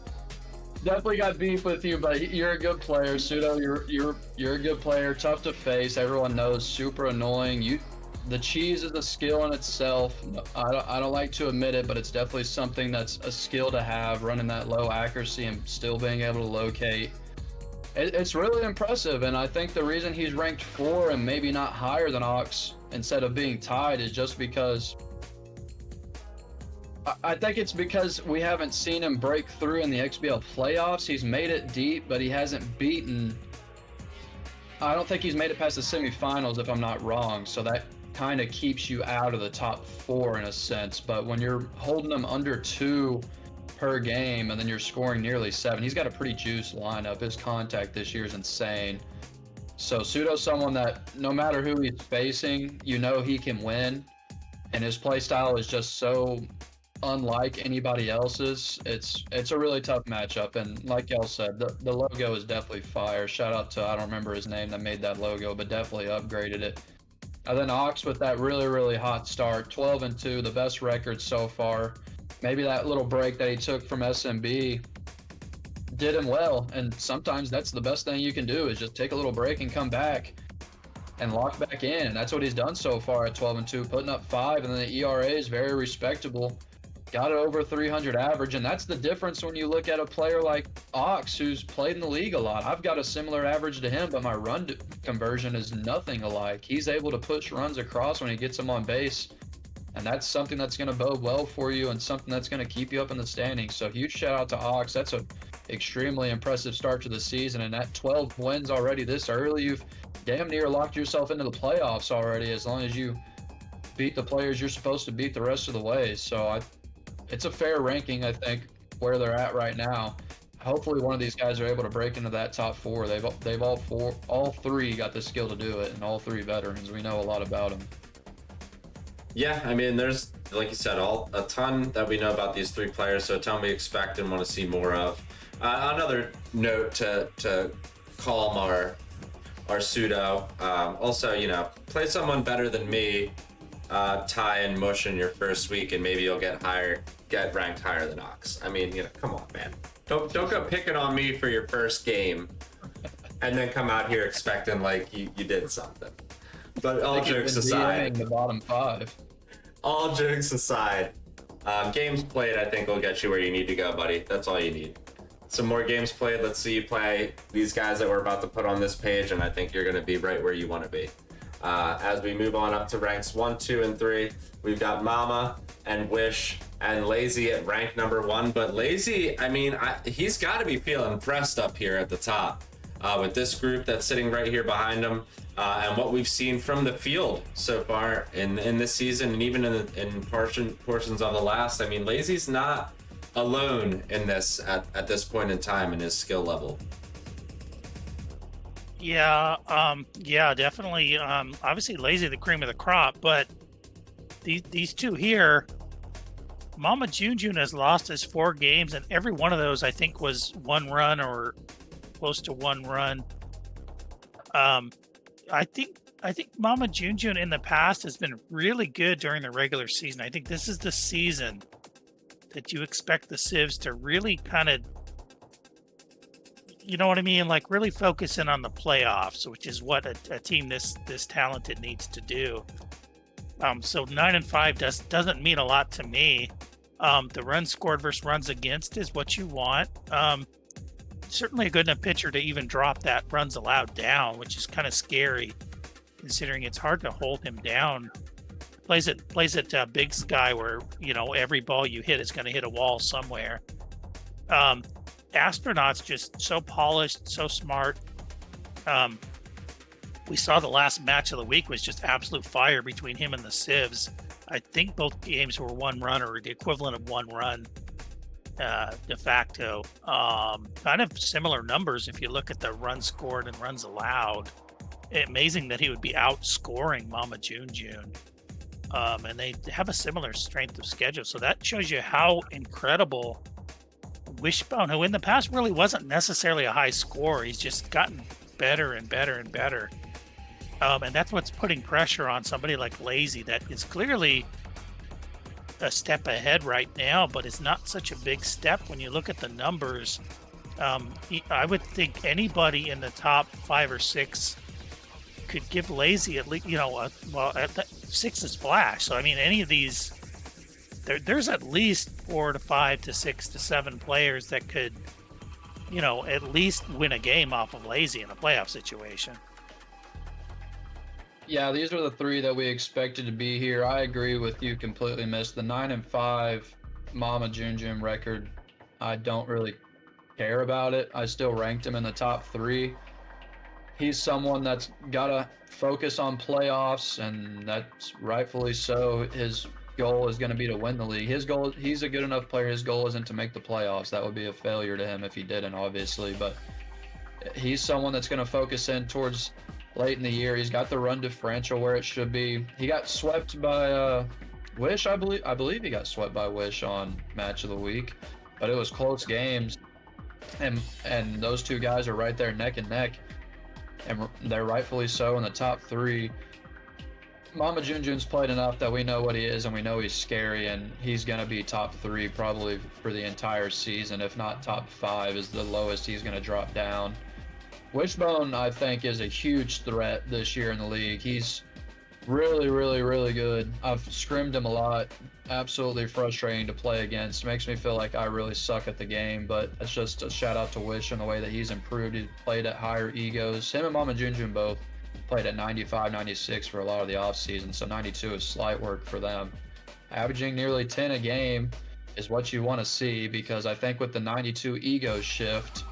Definitely got beef with you, but you're a good player, Pseudo. You're a good player, tough to face. Everyone knows, super annoying. the cheese is a skill in itself. I don't like to admit it, but it's definitely something that's a skill to have, running that low accuracy and still being able to locate. It's really impressive, and I think the reason he's ranked 4 and maybe not higher than Ox instead of being tied is just because I think it's because we haven't seen him break through in the XBL playoffs. He's made it deep, but he hasn't beaten. I don't think he's made it past the semifinals, if I'm not wrong. So that kind of keeps you out of the top 4 in a sense. But when you're holding him under 2 per game and then you're scoring nearly 7, he's got a pretty juiced lineup. His contact this year is insane. So Pseudo's someone that no matter who he's facing, you know he can win. And his play style is just so unlike anybody else's. It's a really tough matchup, and like y'all said, the logo is definitely fire. Shout out to, I don't remember his name that made that logo, but definitely upgraded it. And then Ox with that really hot start, 12-2, the best record so far. Maybe that little break that he took from SMB did him well, and sometimes that's the best thing you can do, is just take a little break and come back and lock back in, and that's what he's done so far at 12-2, putting up 5, and then the ERA is very respectable. Got it over 300 average, and that's the difference when you look at a player like Ox, who's played in the league a lot. I've got a similar average to him, but my run conversion is nothing alike. He's able to push runs across when he gets them on base, and that's something that's going to bode well for you and something that's going to keep you up in the standings. So huge shout out to Ox. That's an extremely impressive start to the season, and at 12 wins already this early, you've damn near locked yourself into the playoffs already, as long as you beat the players you're supposed to beat the rest of the way. So it's a fair ranking, I think, where they're at right now. Hopefully one of these guys are able to break into that top 4. They've all 3 got the skill to do it, and all 3 veterans. We know a lot about them. Yeah, I mean, there's, like you said, a ton that we know about these 3 players, so a ton we expect and want to see more of. Another note to calm our pseudo. Also, play someone better than me, tie and mush in your first week, and maybe you'll get ranked higher than Ox. I mean, come on, man. Don't go picking on me for your first game and then come out here expecting like you did something. But all jokes aside, the bottom 5. All jokes aside, games played, I think, will get you where you need to go, buddy. That's all you need. Some more games played. Let's see you play these guys that we're about to put on this page, and I think you're going to be right where you want to be. As we move on up to ranks 1, 2, and 3, we've got Mama and Wish and Lazy at rank number 1. But Lazy, I mean, he's got to be feeling pressed up here at the top with this group that's sitting right here behind him, and what we've seen from the field so far in this season, and even in portions of the last. I mean, Lazy's not alone in this at this point in time in his skill level. Yeah, definitely. Obviously, Lazy the cream of the crop, but these 2 here, Mama Junjun has lost his 4 games, and every one of those I think was 1 run or close to 1 run. I think Mama Junjun in the past has been really good during the regular season. I think this is the season that you expect the Civs to really kind of, you know what I mean? Like really focus in on the playoffs, which is what a team this talented needs to do. So 9-5 doesn't mean a lot to me. The runs scored versus runs against is what you want. Certainly a good enough pitcher to even drop that runs allowed down, which is kind of scary considering it's hard to hold him down. Plays at Big Sky where, every ball you hit is going to hit a wall somewhere. Astronaut's just so polished, so smart. We saw the last match of the week was just absolute fire between him and the Civs. I think both games were 1 run or the equivalent of 1 run de facto. Kind of similar numbers if you look at the runs scored and runs allowed. Amazing that he would be outscoring Mama Junjun. And they have a similar strength of schedule. So that shows you how incredible Wishbone, who in the past really wasn't necessarily a high scorer, he's just gotten better and better and better. And that's what's putting pressure on somebody like Lazy that is clearly a step ahead right now, but it's not such a big step when you look at the numbers. I would think anybody in the top 5 or 6 could give Lazy at least, sixes flash. So I mean, any of these, there's at least 4 to 5 to 6 to 7 players that could, at least win a game off of Lazy in a playoff situation. Yeah, these are the three that we expected to be here. I agree with you completely, Miss. The 9-5 Mama June record, I don't really care about it. I still ranked him in the top 3. He's someone that's got to focus on playoffs, and that's rightfully so. His goal is going to be to win the league. His goal, he's a good enough player. His goal isn't to make the playoffs. That would be a failure to him if he didn't, obviously. But he's someone that's going to focus in towards late in the year. He's got the run differential where it should be. He got swept by Wish, I believe he got swept by Wish on Match of the Week, but it was close games, and those two guys are right there neck and neck, and they're rightfully so in the top 3. Mama Junjun's played enough that we know what he is, and we know he's scary, and he's going to be top 3 probably for the entire season, if not top 5 is the lowest he's going to drop down. Wishbone, I think, is a huge threat this year in the league. He's really, really, really good. I've scrimmed him a lot. Absolutely frustrating to play against. Makes me feel like I really suck at the game, but it's just a shout out to Wish and the way that he's improved. He's played at higher egos. Him and Mama Junjun both played at 95, 96 for a lot of the offseason, so 92 is slight work for them. Averaging nearly 10 a game is what you want to see, because I think with the 92 ego shift,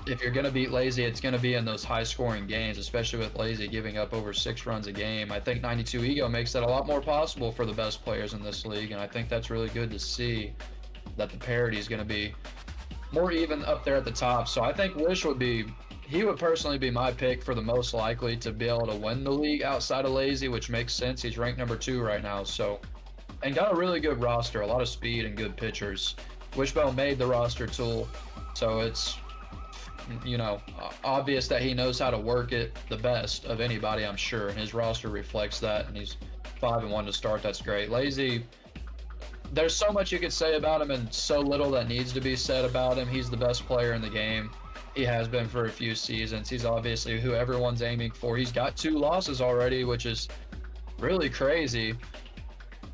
if you're going to beat Lazy, it's going to be in those high-scoring games, especially with Lazy giving up over 6 runs a game. I think 92 ego makes that a lot more possible for the best players in this league, and I think that's really good to see that the parity is going to be more even up there at the top. So I think Wish would personally be my pick for the most likely to be able to win the league outside of Lazy, which makes sense. He's ranked number 2 right now, so, and got a really good roster, a lot of speed and good pitchers. Wishbone made the roster tool, so it's obvious that he knows how to work it the best of anybody, I'm sure, and his roster reflects that, and he's 5-1 to start. That's great. Lazy, there's so much you could say about him and so little that needs to be said about him. He's the best player in the game. He has been for a few seasons. He's obviously who everyone's aiming for. He's got 2 losses already, which is really crazy.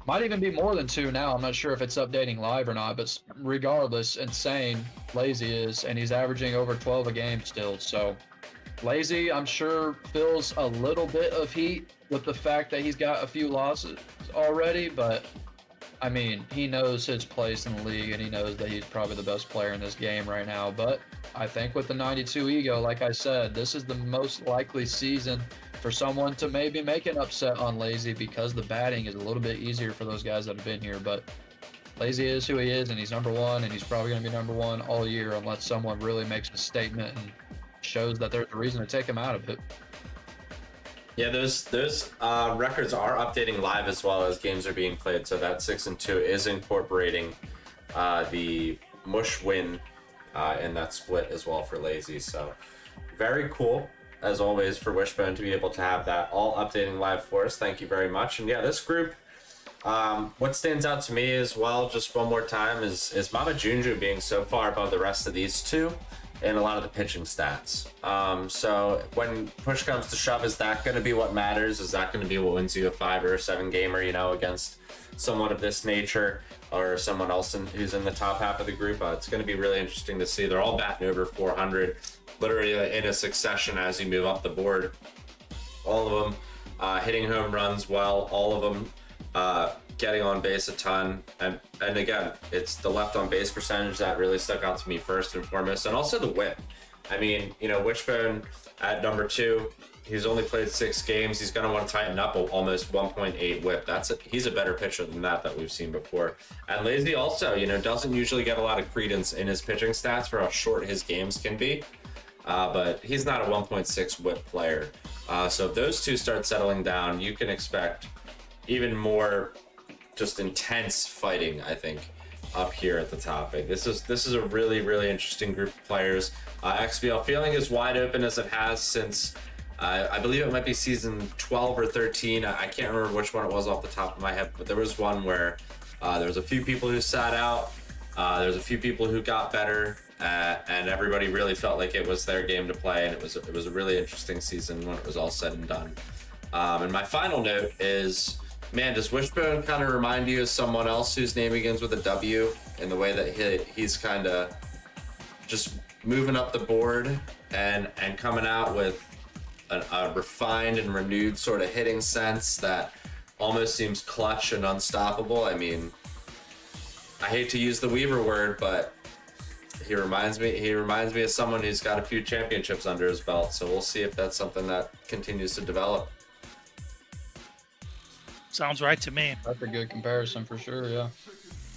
Might even be more than 2 now. I'm not sure if it's updating live or not, but regardless, insane Lazy is, and he's averaging over 12 a game still. So Lazy, I'm sure, feels a little bit of heat with the fact that he's got a few losses already, but I mean, he knows his place in the league, and he knows that he's probably the best player in this game right now. But I think with the 92 ego, like I said, this is the most likely season for someone to maybe make an upset on Lazy, because the batting is a little bit easier for those guys that have been here. But Lazy is who he is, and he's number 1, and he's probably going to be number 1 all year unless someone really makes a statement and shows that there's a reason to take him out of it. Yeah, those records are updating live as well as games are being played, so that 6-2 is incorporating the Mush win in that split as well for Lazy. So very cool, as always, for Wishbone to be able to have that all updating live for us. Thank you very much. And yeah, this group, what stands out to me as well, just one more time, is Mama Junju being so far above the rest of these two in a lot of the pitching stats. So when push comes to shove, is that going to be what matters? Is that going to be what wins you a 5 or a 7 gamer, against someone of this nature or someone else who's in the top half of the group? It's going to be really interesting to see. They're all batting over 400, literally in a succession as you move up the board. All of them hitting home runs well, all of them getting on base a ton, and again, it's the left on base percentage that really stuck out to me first and foremost, and also the whip. I mean, Wishbone at number 2, he's only played 6 games. He's going to want to tighten up almost 1.8 whip. He's a better pitcher than that we've seen before. And Lazy also, doesn't usually get a lot of credence in his pitching stats for how short his games can be, but he's not a 1.6 whip player. So if those two start settling down, you can expect even more just intense fighting, I think, up here at the top. This is a really, really interesting group of players. XBL feeling as wide open as it has since I believe it might be season 12 or 13. I can't remember which one it was off the top of my head, but there was one where there was a few people who sat out, there's a few people who got better, and everybody really felt like it was their game to play, and it was a really interesting season when it was all said and done. And my final note is, man, does Wishbone kind of remind you of someone else whose name begins with a W in the way that he's kind of just moving up the board and coming out with a refined and renewed sort of hitting sense that almost seems clutch and unstoppable? I mean, I hate to use the Weaver word, but he reminds me of someone who's got a few championships under his belt. So we'll see if that's something that continues to develop. Sounds right to me. That's a good comparison for sure. Yeah.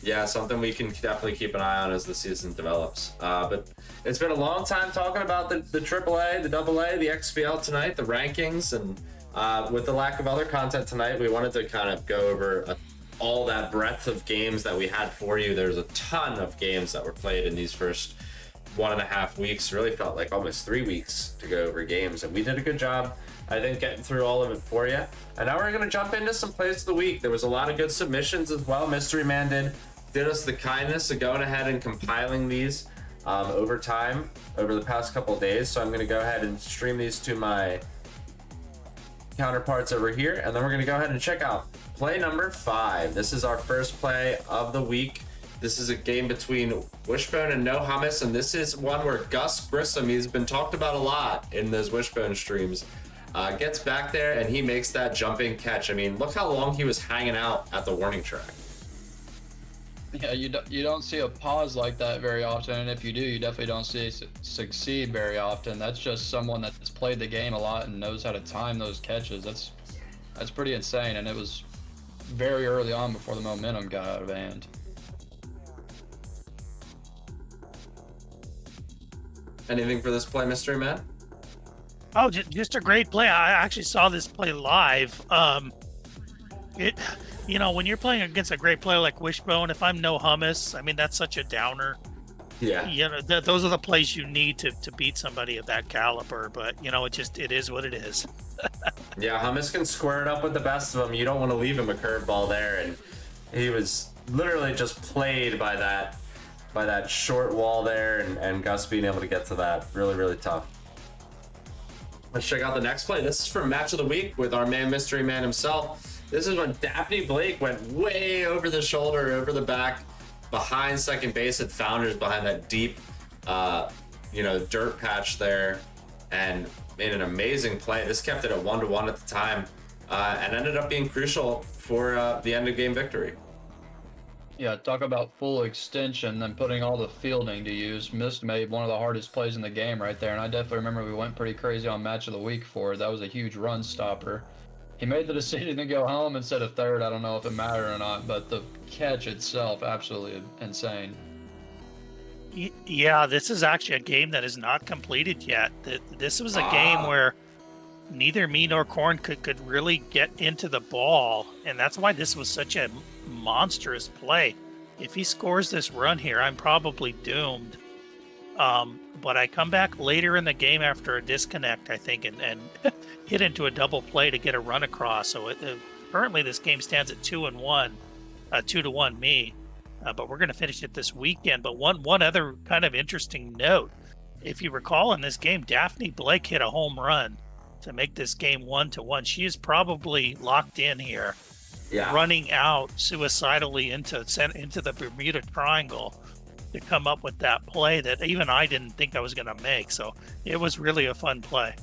Yeah, something we can definitely keep an eye on as the season develops. But it's been a long time talking about the AAA, the AA, the XBL tonight, the rankings, and with the lack of other content tonight, we wanted to kind of go over all that breadth of games that we had for you. There's a ton of games that were played in these first 1.5 weeks. Really felt like almost 3 weeks to go over games, and we did a good job, I think, getting through all of it for you. And now we're going to jump into some plays of the week. There was a lot of good submissions as well. Mystery Man did us the kindness of going ahead and compiling these over time, over the past couple of days. So I'm going to go ahead and stream these to my counterparts over here, and then we're going to go ahead and check out play number 5. This is our first play of the week. This is a game between Wishbone and No Hummus, and this is one where Gus Grissom, he's been talked about a lot in those Wishbone streams, gets back there and he makes that jumping catch. I mean, look how long he was hanging out at the warning track. Yeah, you don't see a pause like that very often, and if you do, you definitely don't see it succeed very often. That's just someone that's played the game a lot and knows how to time those catches. That's pretty insane, and it was very early on before the momentum got out of hand. Anything for this play, Mystery Man? Oh, just a great play. I actually saw this play live. When you're playing against a great player like Wishbone, if I'm No Hummus, I mean, that's such a downer. Yeah. Those are the plays you need to beat somebody of that caliber. But, it is what it is. Yeah, Hummus can square it up with the best of them. You don't want to leave him a curveball there. And he was literally just played by that short wall there, and Gus being able to get to that. Really, really tough. Let's check out the next play. This is from Match of the Week with our man, Mystery Man himself. This is when Daphne Blake went way over the shoulder, over the back, behind second base at Founders, behind that deep, dirt patch there, and made an amazing play. This kept it at 1-1 at the time, and ended up being crucial for the end of game victory. Yeah, talk about full extension and putting all the fielding to use. Mist made one of the hardest plays in the game right there, and I definitely remember we went pretty crazy on Match of the Week for it. That was a huge run stopper. He made the decision to go home instead of third. I don't know if it mattered or not, but the catch itself, absolutely insane. Yeah, this is actually a game that is not completed yet. This was a game where neither me nor Korn could really get into the ball, and that's why this was such a monstrous play. If he scores this run here, I'm probably doomed. But I come back later in the game after a disconnect, I think, and hit into a double play to get a run across. So currently this game stands at 2-1, 2-1 me. But we're going to finish it this weekend. But one other kind of interesting note, if you recall in this game, Daphne Blake hit a home run to make this game 1-1. She is probably locked in here, running out suicidally into the Bermuda Triangle to come up with that play that even I didn't think I was going to make. So it was really a fun play.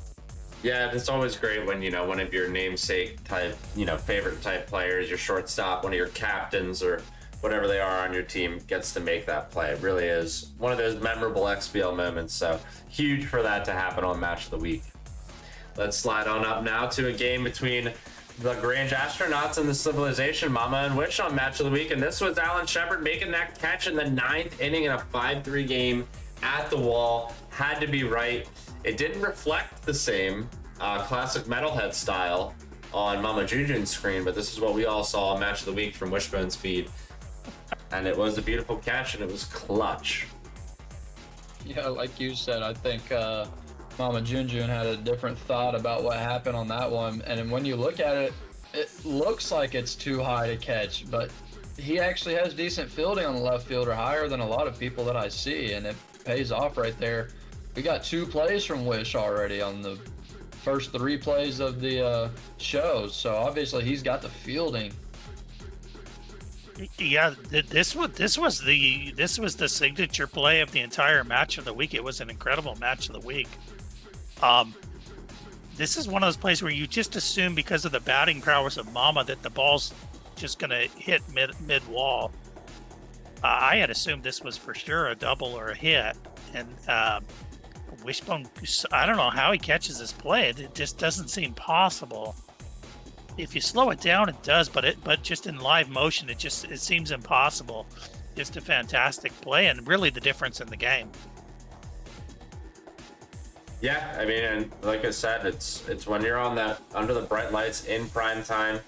Yeah, it's always great when, one of your namesake type, favorite type players, your shortstop, one of your captains, or whatever they are on your team gets to make that play. It really is one of those memorable XBL moments. So huge for that to happen on Match of the Week. Let's slide on up now to a game between the Grange Astronauts and the Civilization Mama and Witch on Match of the Week. And this was Alan Shepard making that catch in the 9th inning in a 5-3 game at the wall. Had to be right. It didn't reflect the same classic metalhead style on Mama Junjun's screen, but this is what we all saw on Match of the Week from Wishbone's feed. And it was a beautiful catch, and it was clutch. Yeah, like you said, I think Mama Junjun had a different thought about what happened on that one. And when you look at it, it looks like it's too high to catch, but he actually has decent fielding on the left fielder, higher than a lot of people that I see, and it pays off right there. We got 2 plays from Wish already on the first 3 plays of the show. So obviously he's got the fielding. Yeah, this was the signature play of the entire match of the week. It was an incredible match of the week. This is one of those plays where you just assume because of the batting prowess of Mama that the ball's just gonna hit mid wall. I had assumed this was for sure a double or a hit, and Wishbone, I don't know how he catches this play. It just doesn't seem possible. If you slow it down, it does, but just in live motion, it seems impossible. Just a fantastic play, and really the difference in the game. Yeah, I mean, and like I said, it's when you're on that under the bright lights in prime time,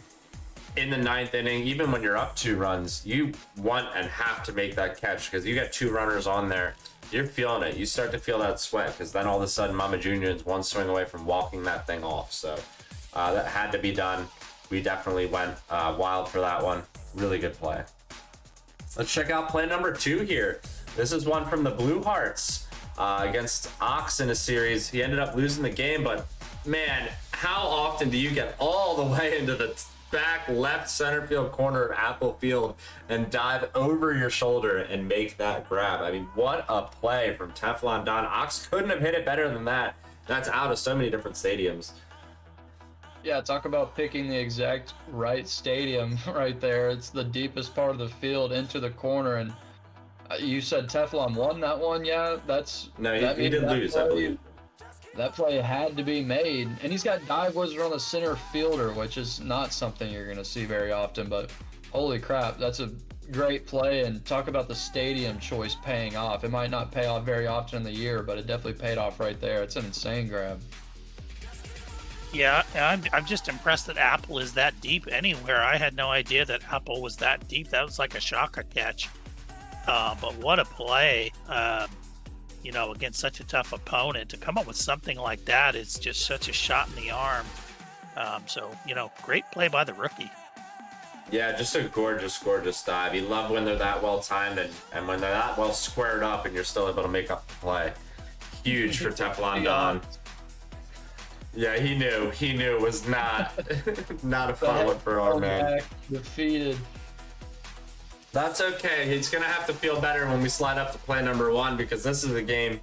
in the 9th inning, even when you're up 2 runs, you want and have to make that catch because you got 2 runners on there. You're feeling it. You start to feel that sweat because then all of a sudden Mama Junior is 1 swing away from walking that thing off. So that had to be done. We definitely went wild for that one. Really good play. Let's check out play number 2 here. This is one from the Blue Hearts against Ox in a series. He ended up losing the game, but man, how often do you get all the way into the back left center field corner of Apple Field and dive over your shoulder and make that grab? I mean, what a play from Teflon Don. Ox couldn't have hit it better than that. That's out of so many different stadiums. Yeah, talk about picking the exact right stadium right there. It's the deepest part of the field into the corner, and you said Teflon won that one. Yeah, no, he did lose, I believe. That play had to be made, and he's got dive wizard on the center fielder, which is not something you're going to see very often, but holy crap, that's a great play. And talk about the stadium choice paying off. It might not pay off very often in the year, but it definitely paid off right there. It's an insane grab. Yeah, I'm just impressed that Apple is that deep anywhere. I had no idea that Apple was that deep. That was like a shocker catch. But what a play, against such a tough opponent. To come up with something like that is just such a shot in the arm. Great play by the rookie. Yeah, just a gorgeous dive. You love when they're that well timed and when they're that well squared up and you're still able to make up the play. Huge for Teflon Don. Yeah, he knew it was not a fun one for our man. Defeated. That's okay. He's gonna have to feel better when we slide up to play number 1 because this is a game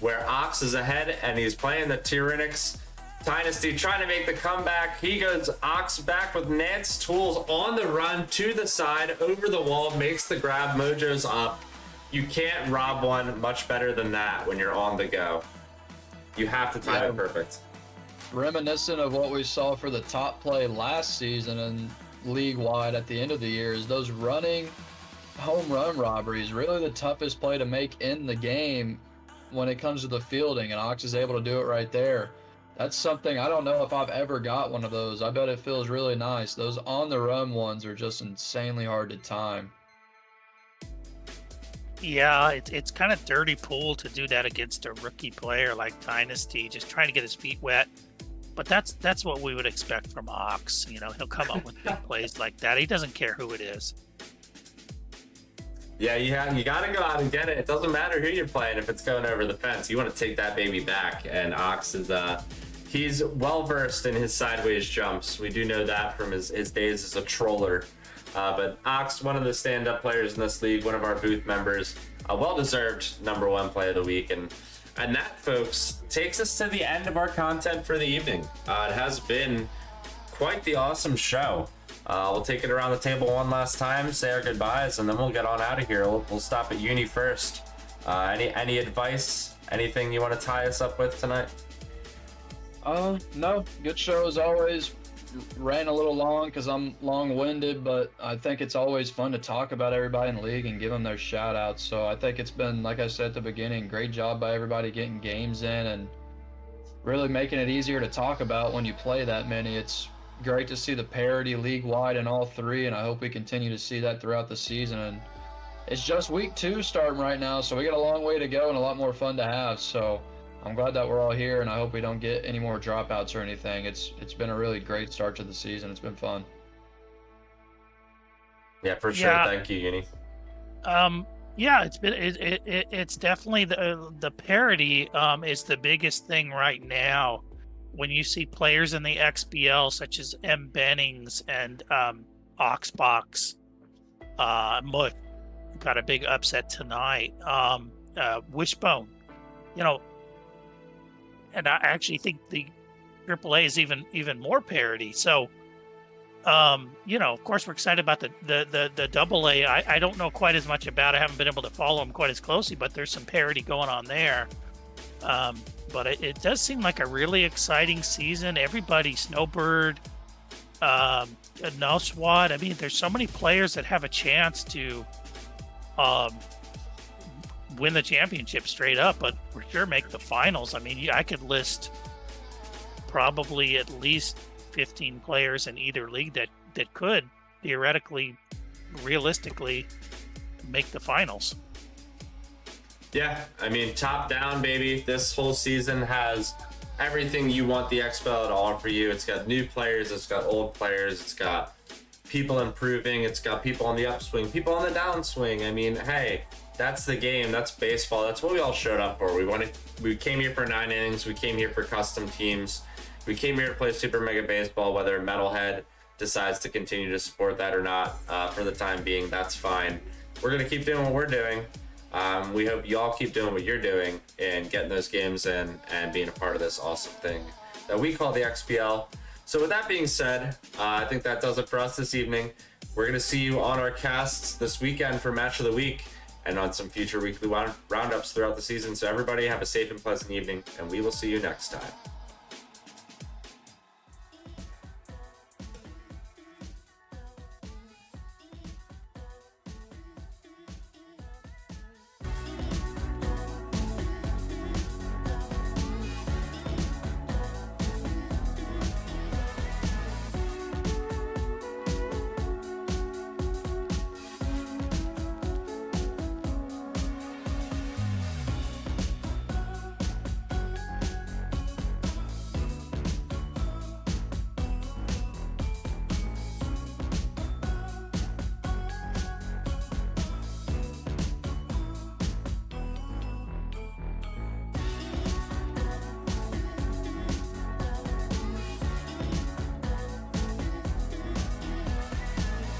where Ox is ahead and he's playing the Tyranics Dynasty, trying to make the comeback. He goes Ox back with Nance Tools on the run to the side, over the wall, makes the grab. Mojo's up. You can't rob one much better than that when you're on the go. You have to time it perfect. Reminiscent of what we saw for the top play last season and league-wide at the end of the year is those running home run robberies. Really the toughest play to make in the game when it comes to the fielding, and Ox is able to do it right there. That's something, I don't know if I've ever got one of those. I bet it feels really nice. Those on-the-run ones are just insanely hard to time. Yeah, it's kind of dirty pool to do that against a rookie player like Dynasty, just trying to get his feet wet. But that's what we would expect from Ox. He'll come up with big plays like that. He doesn't care who it is. Yeah, you got to go out and get it. It doesn't matter who you're playing if it's going over the fence. You want to take that baby back. And Ox is he's well versed in his sideways jumps. We do know that from his days as a troller. But Ox, one of the stand-up players in this league, one of our booth members, a well-deserved number 1 play of the week. And that, folks, takes us to the end of our content for the evening. It has been quite the awesome show. We'll take it around the table one last time, say our goodbyes, and then we'll get on out of here. We'll stop at Uni first. Any advice? Anything you want to tie us up with tonight? No. Good show as always. Ran a little long because I'm long-winded, but I think it's always fun to talk about everybody in the league and give them their shout-outs. So I think it's been, like I said at the beginning, great job by everybody getting games in and really making it easier to talk about when you play that many. It's great to see the parity league-wide in all 3, and I hope we continue to see that throughout the season. And it's just week 2 starting right now, so we got a long way to go and a lot more fun to have. So I'm glad that we're all here, and I hope we don't get any more dropouts or anything. It's been a really great start to the season. It's been fun. Yeah, for sure. Yeah. Thank you, Uni. Yeah, it's definitely the parity is the biggest thing right now. when you see players in the XBL such as M. Bennings and Oxbox, Mutt got a big upset tonight. Wishbone, you know, and I actually think the AAA is even more parity. So, you know, of course, we're excited about the AA. I don't know quite as much about it. I haven't been able to follow them quite as closely, but there's some parity going on there. But it does seem like a really exciting season. Everybody, Snowbird, Nelswad. I mean, there's so many players that have a chance to win the championship straight up, but for sure make the finals. I mean, I could list probably at least 15 players in either league that could theoretically, realistically make the finals. Yeah, I mean, top down, baby. This whole season has everything you want the XBL to offer you. It's got new players, it's got old players, it's got people improving, it's got people on the upswing, people on the downswing. I mean, hey, that's the game, that's baseball, that's what we all showed up for. We came here for 9 innings, we came here for custom teams, we came here to play Super Mega Baseball. Whether Metalhead decides to continue to support that or not, for the time being, that's fine. We're gonna keep doing what we're doing. We hope y'all keep doing what you're doing and getting those games in and being a part of this awesome thing that we call the XBL. So with that being said, I think that does it for us this evening. We're going to see you on our casts this weekend for Match of the Week and on some future weekly roundups throughout the season. So everybody have a safe and pleasant evening, and we will see you next time.